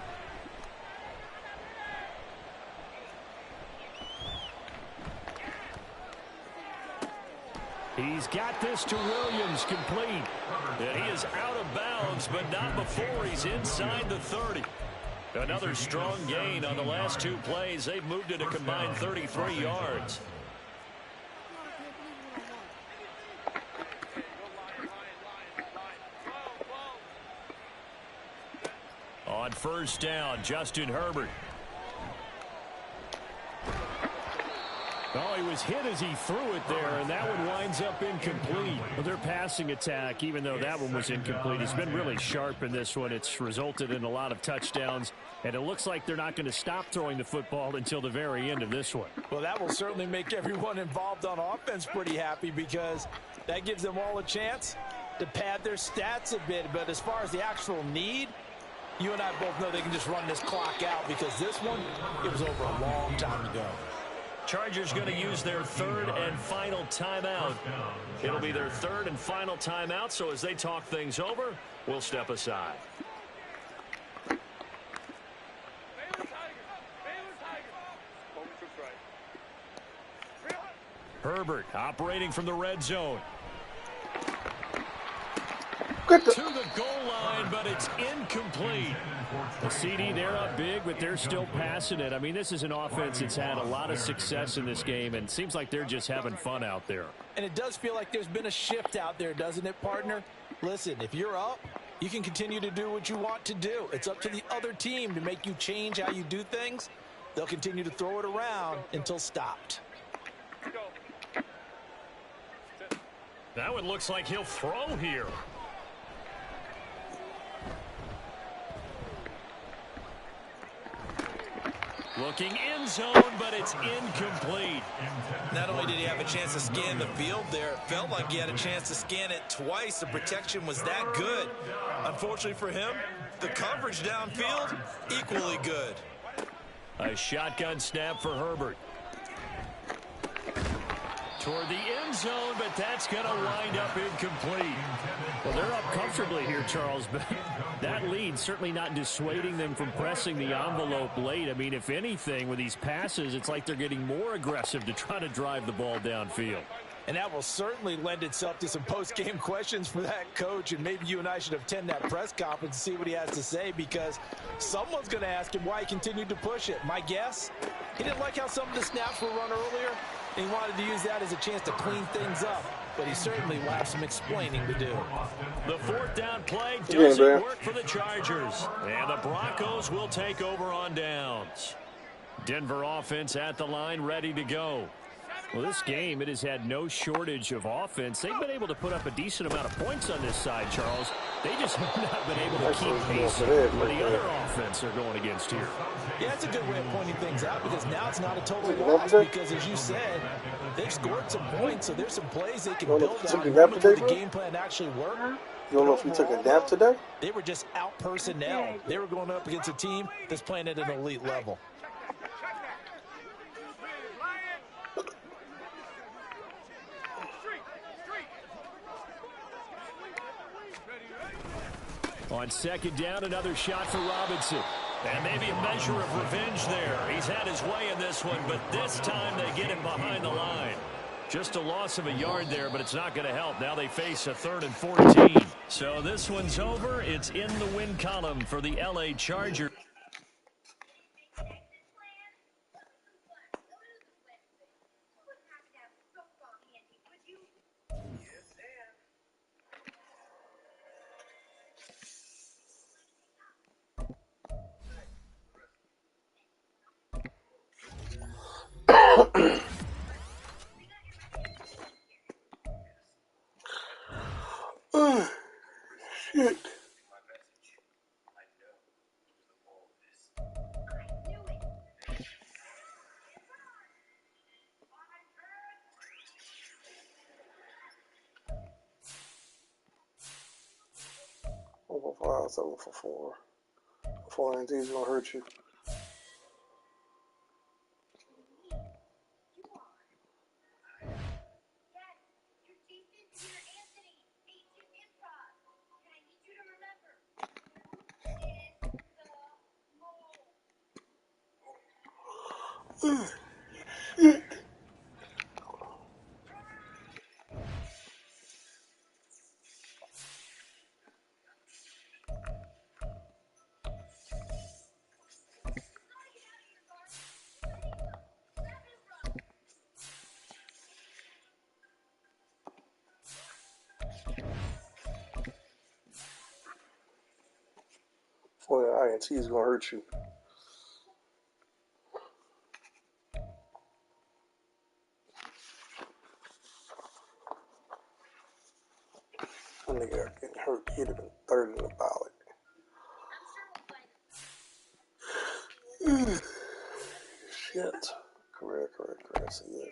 He's got this to Williams, complete. And he is out of bounds, but not before he's inside the 30. Another strong gain on the last 2 plays. They've moved it a combined 33 yards. On 1st down, Justin Herbert. Oh, he was hit as he threw it there, and that one winds up incomplete. But their passing attack, even though that one was incomplete, has been really sharp in this one. It's resulted in a lot of touchdowns, and it looks like they're not going to stop throwing the football until the very end of this one. Well, that will certainly make everyone involved on offense pretty happy because that gives them all a chance to pad their stats a bit. But as far as the actual need, you and I both know they can just run this clock out because this one, it was over a long time ago. Chargers going to use their 3rd and final timeout. It'll be their 3rd and final timeout, so as they talk things over, we'll step aside. Herbert operating from the red zone. Get the... To the goal line, but it's incomplete. The CD, they're up big, but they're still passing it. I mean, this is an offense that's had a lot of success in this game, and it seems like they're just having fun out there. And it does feel like there's been a shift out there, doesn't it, partner? Listen, if you're up, you can continue to do what you want to do. It's up to the other team to make you change how you do things. They'll continue to throw it around until stopped. That one looks like he'll throw here. Looking end zone, but it's incomplete. Not only did he have a chance to scan the field there, it felt like he had a chance to scan it twice. The protection was that good. Unfortunately for him, the coverage downfield, equally good. A shotgun snap for Herbert. Toward the end zone, but that's going to wind up incomplete. Well, they're up comfortably here, Charles, but that lead certainly not dissuading them from pressing the envelope late. I mean, if anything, with these passes, it's like they're getting more aggressive to try to drive the ball downfield. And that will certainly lend itself to some post-game questions for that coach, and maybe you and I should attend that press conference and see what he has to say, because someone's going to ask him why he continued to push it. My guess, he didn't like how some of the snaps were run earlier. He wanted to use that as a chance to clean things up, but he certainly will have some explaining to do. The fourth down play doesn't work for the Chargers, and the Broncos will take over on downs. Denver offense at the line, ready to go. Well, this game, it has had no shortage of offense. They've been able to put up a decent amount of points on this side, Charles. They just have not been able to keep pace with the other offense they're going against here. Yeah, that's a good way of pointing things out, because now it's not a total loss, because as you said, they've scored some points, so there's some plays they can build on. The game plan actually worked. You don't know if you took a nap today? They were just out personnel. They were going up against a team that's playing at an elite level. On second down, another shot for Robinson. And maybe a measure of revenge there. He's had his way in this one, but this time they get him behind the line. Just a loss of a yard there, but it's not going to help. Now they face a 3rd and 14. So this one's over. It's in the win column for the L.A. Chargers. Shit. Over 5, 7 for 4. 4 INTs is gonna hurt you. Shit. Boy, INT is gonna hurt you. That nigga getting hurt. He'd have been 3rd in the ballot. Shit. Correct. See ya.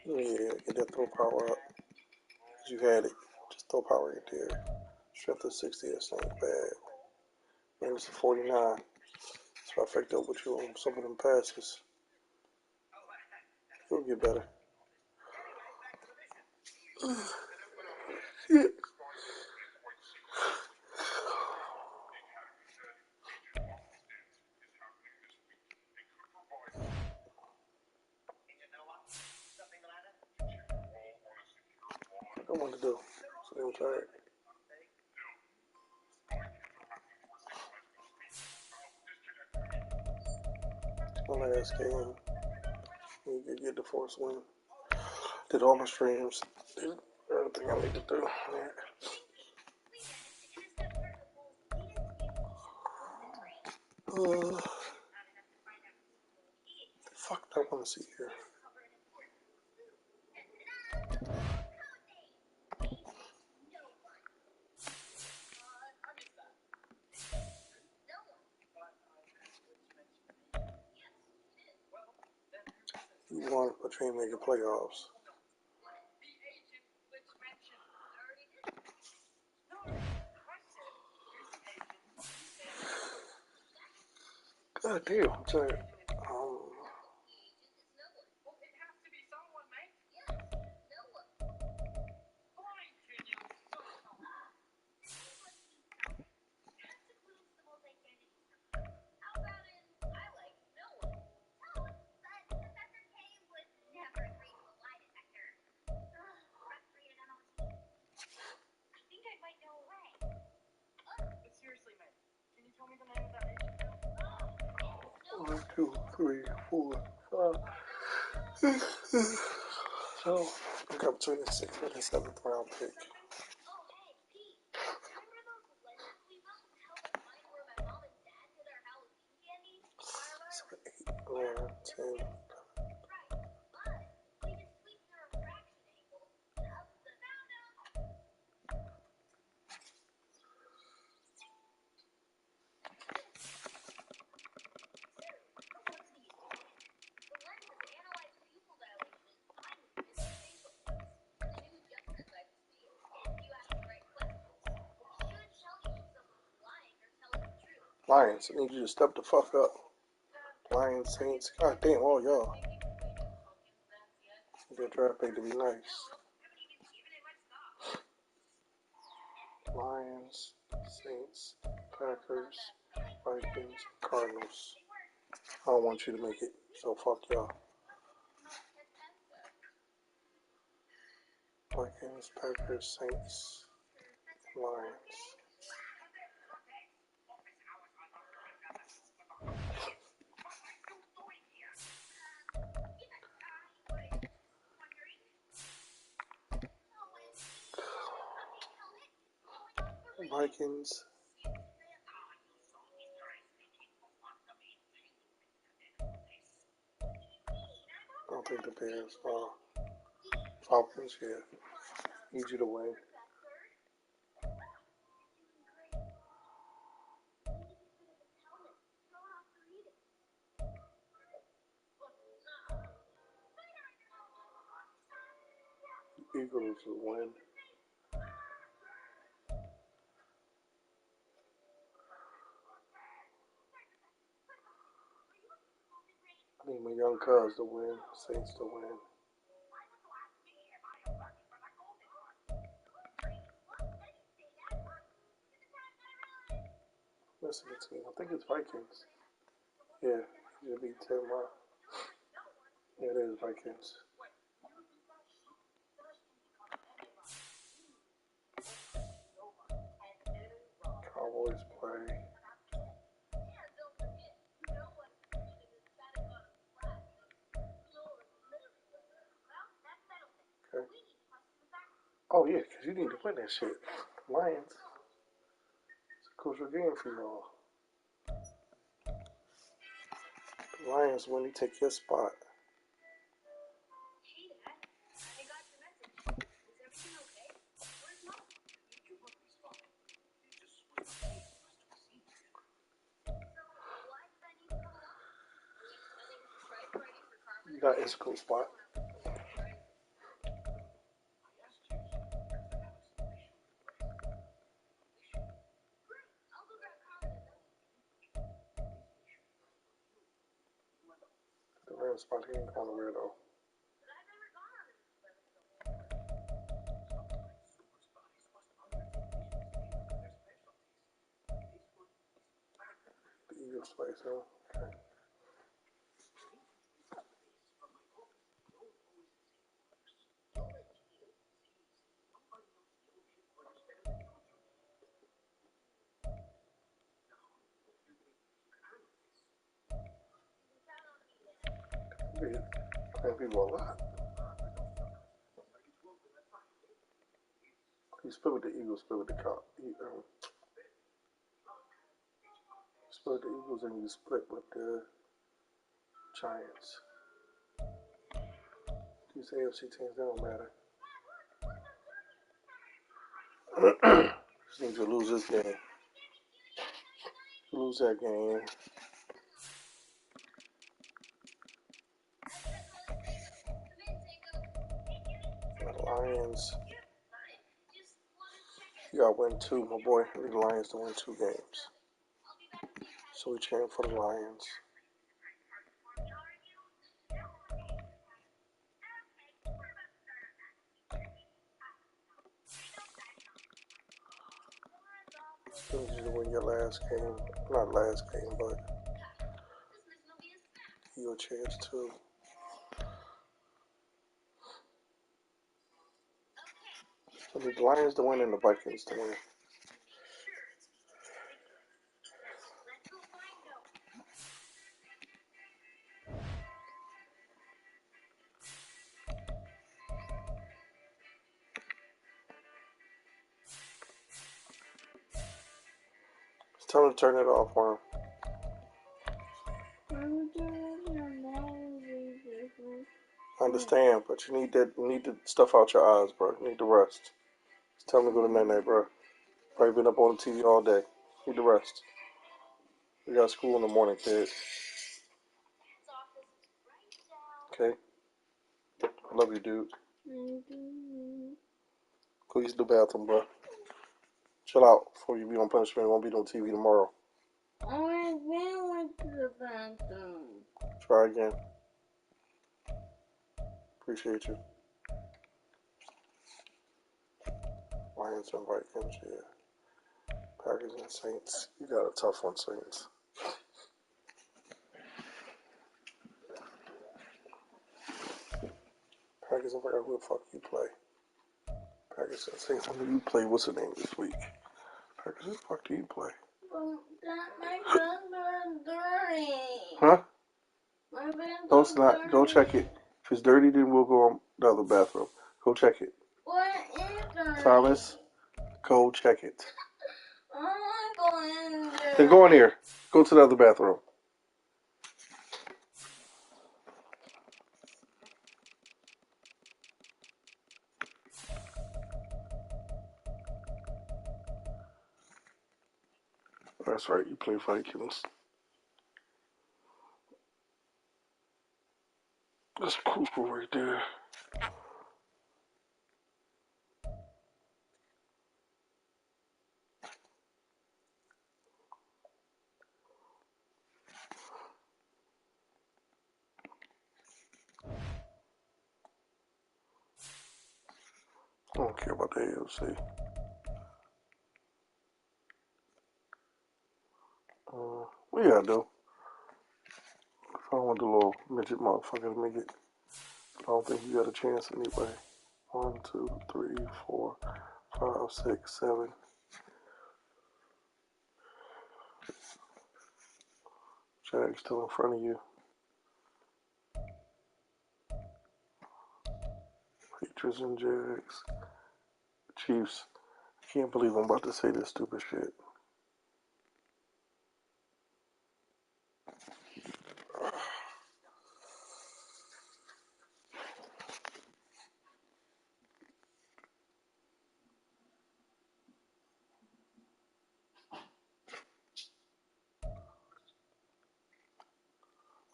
Yeah, get that throw power up. You had it. Just throw power right there. Strength of 60, that's not bad. And it's a 49. So I picked up with you on some of them passes. It'll get better. Shit. What I want to do. So I'm tired. My last game. You could get the force win. Did all my streams. Did everything I need to do. Yeah. Fuck, I want to see here. You won, but you ain't making playoffs. God damn, I'm tired. One, two, three, four, five. So, I got between the 6th and the 7th round pick. 7, 8, 9, 10. Lions, I need you to step the fuck up. Lions, Saints, god damn, all y'all. Your draft pick to be nice. Lions, Saints, Packers, Vikings, Cardinals. I don't want you to make it, so fuck y'all. Vikings, Packers, Saints, Lions. Vikings. I don't think the Bears. Falcons, yeah. Need you to win. Eagles will win. I need my young Cubs to win. Saints to win. Listen to me. I think it's Vikings. Yeah, it'll be 10 round. Yeah, it is Vikings. Cowboys play. Okay. Oh yeah, because you need to win that shit. Lions. It's a crucial game for y'all. The Lions win, they take your spot. You got Esco spot. The Rams spot he ain't going nowhere though. The Eagles place, huh? Okay. Playing people a lot. He split with the Eagles, split with the Cops. Split with the Eagles and you split with the Giants. These AFC teams, they don't matter. Just need to lose this game. Lose that game. The Lions. You gotta win 2, my boy. I need the Lions to win 2 games. So we cheering for the Lions. Still need you to win your last game. Not last game, but your chance to. I need the Lions to win and the Vikings to win. Tell him to turn it off for him. I understand, but you need the stuff out your eyes, bro. You need to rest. Just tell him to go to night, bro. Probably been up on the TV all day. Need to rest. We got school in the morning, kid. Okay? I love you, dude. Go use the bathroom, bro. Chill out before you be on punishment. Won't be on TV tomorrow. I went to the bathroom. Try again. Appreciate you. Lions and Vikings, yeah. Packers and Saints. You got a tough one, Saints. Packers and Vikings, who the fuck you play? Packers and Saints, who do you play? What's the name this week? Packers, who the fuck do you play? Well, my bed's dirty. Huh? My bed's No, it's not. Go check it. If it's dirty, then we'll go on the other bathroom. Go check it. What is dirty? Thomas, go check it. I want to go in there. Then go in here. Go to the other bathroom. That's right. You play Vikings. That's cool right there. I don't care about the AFC. What you gotta do? If I don't want to do a little midget motherfucker to make it, I don't think you got a chance anyway. 1, 2, 3, 4, 5, 6, 7. Jags still in front of you. Patriots and Jags. Chiefs. I can't believe I'm about to say this stupid shit.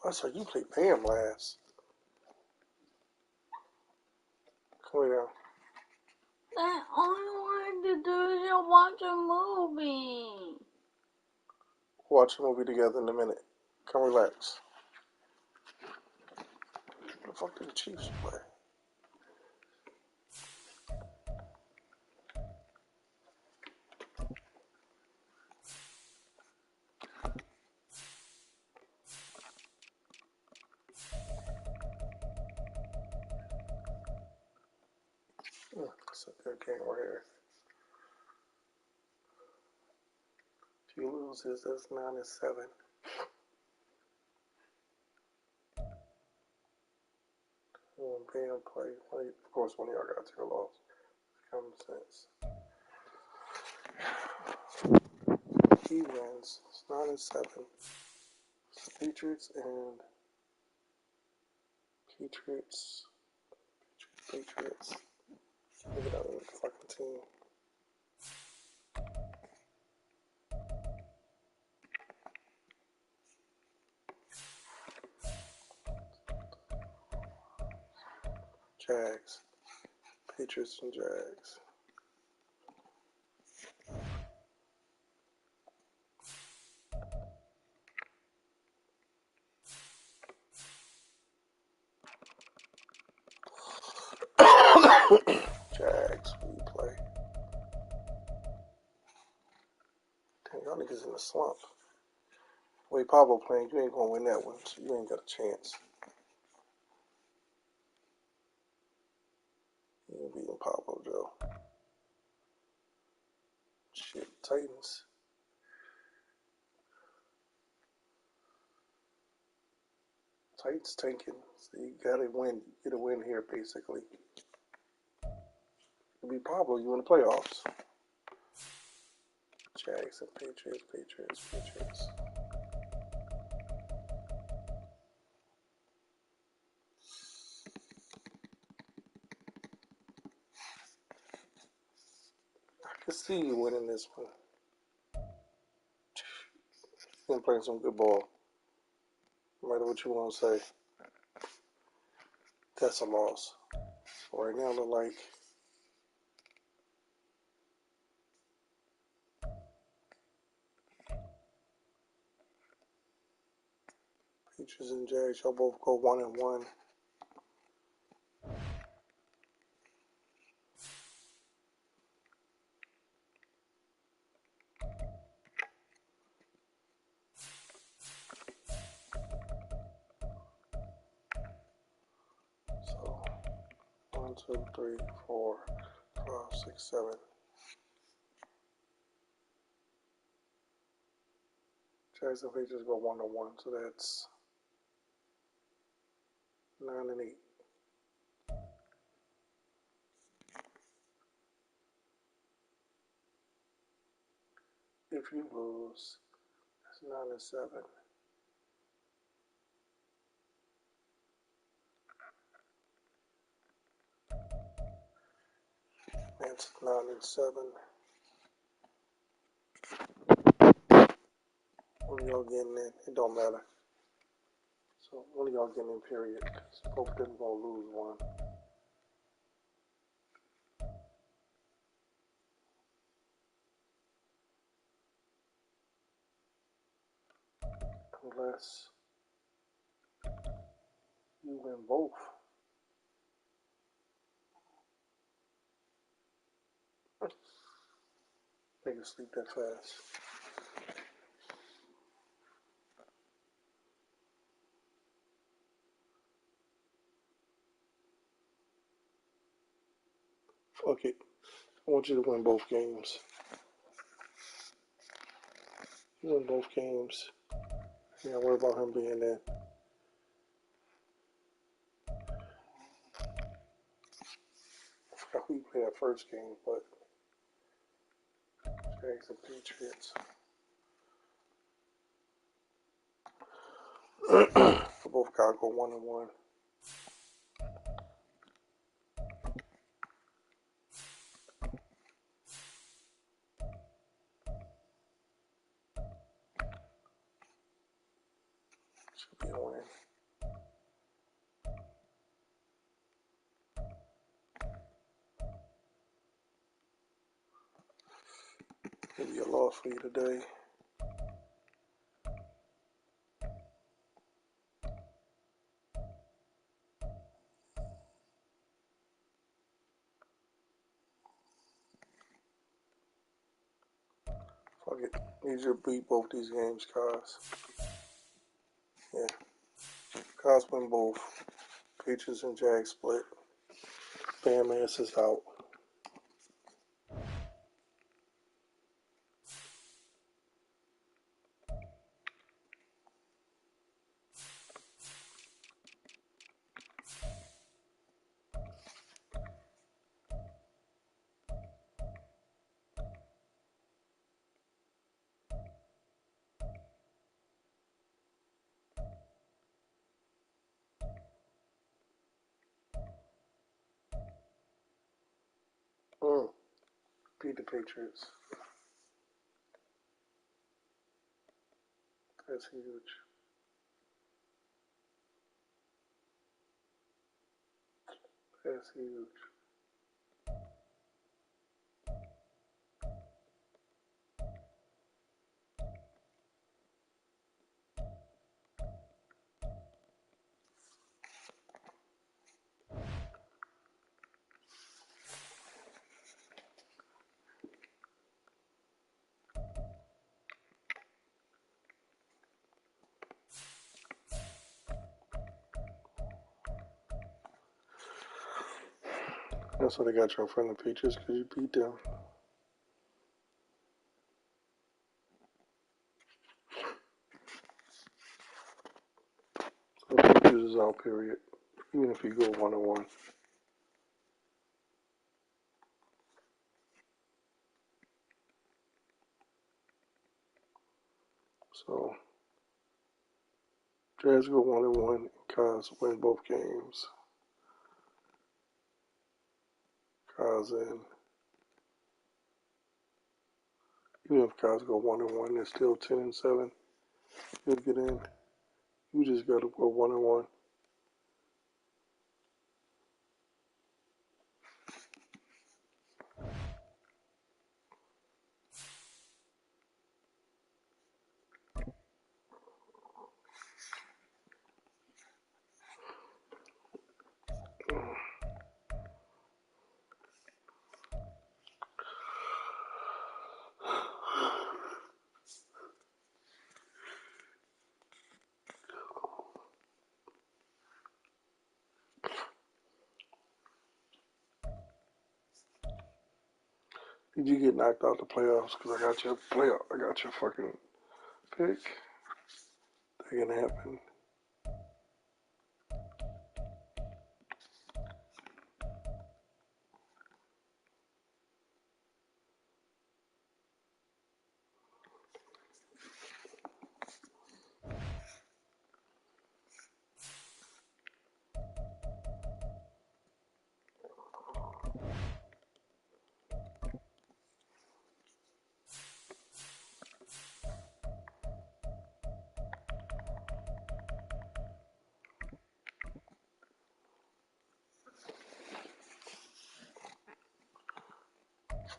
I saw you play Bam last. Come here now. All I wanted to do is watch a movie. Watch a movie together in a minute. Come relax. fuck did the Chiefs play? That's a good game right here. If you lose this, that's 9-7. Bam play. Of course, one of y'all got 2 loss. Common sense. He wins. It's 9-7. Patriots. Look at that fucking team. Jags. Patriots and Jags. Jags replay. Dang, y'all niggas in the slump. The way Pablo playing, you ain't gonna win that one, so you ain't got a chance. You ain't beating Pablo, Joe. Shit, Titans. Titans tanking, so you gotta win. Get a win here, basically. You beat Pablo, you in the playoffs. Jags and Patriots. I can see you winning this one. You've been playing some good ball. No matter what you want to say. That's a loss. So right now, look like Patriots and Jags, y'all both go 1-1. So 1, 2, 3, 4, 5, 6, 7. Jags and Patriots go 1-1, so that's 9-8. If you lose, that's 9-7. That's 9-7. One of y'all getting in, it don't matter. So one of y'all getting in, period. Both of them gonna lose one. Unless you win both. Niggas sleep that fast. Fuck it. I want you to win both games. You win both games. You gotta worry about him being there. I forgot who you played that first game, but Jags and Patriots. We both gotta go 1-1. Should be a win. Maybe a loss for you today. Fuck it. Need you to beat both these games, Cos. Yeah. Cos win both. Peaches and Jags split. Bam ass is out. Beat the Patriots. That's huge. That's huge. That's why they got you in front of the Patriots, because you beat them. So the Patriots is out, period. Even if you go 1-1. So, Jazz go 1-1, and Cos win both games. Cos in. Even if Cos go 1-1, they're still 10-7. You'll get in. You just got to go 1-1. Did you get knocked out the playoffs? Because I got your playoff. I got your fucking pick. That can happen.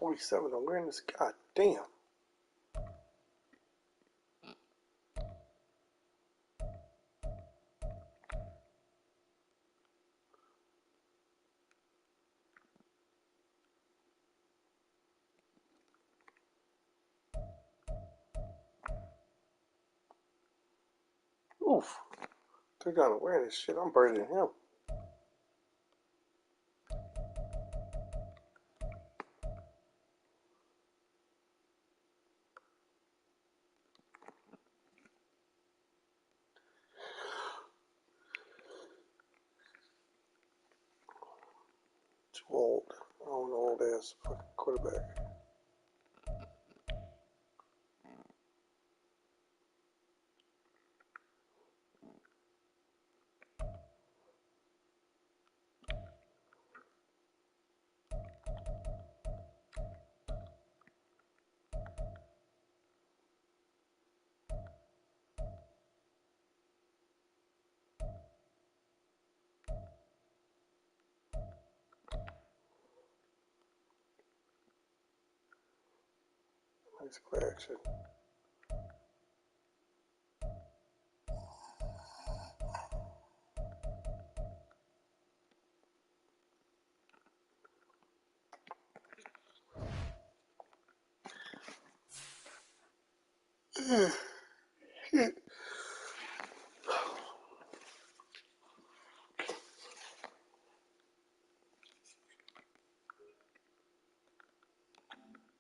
$47. I'm wearing this. God damn. Oof. They're gonna wear this shit. I'm better than him. Too old. I don't know, old ass fucking quarterback. Nice play action. Yeah.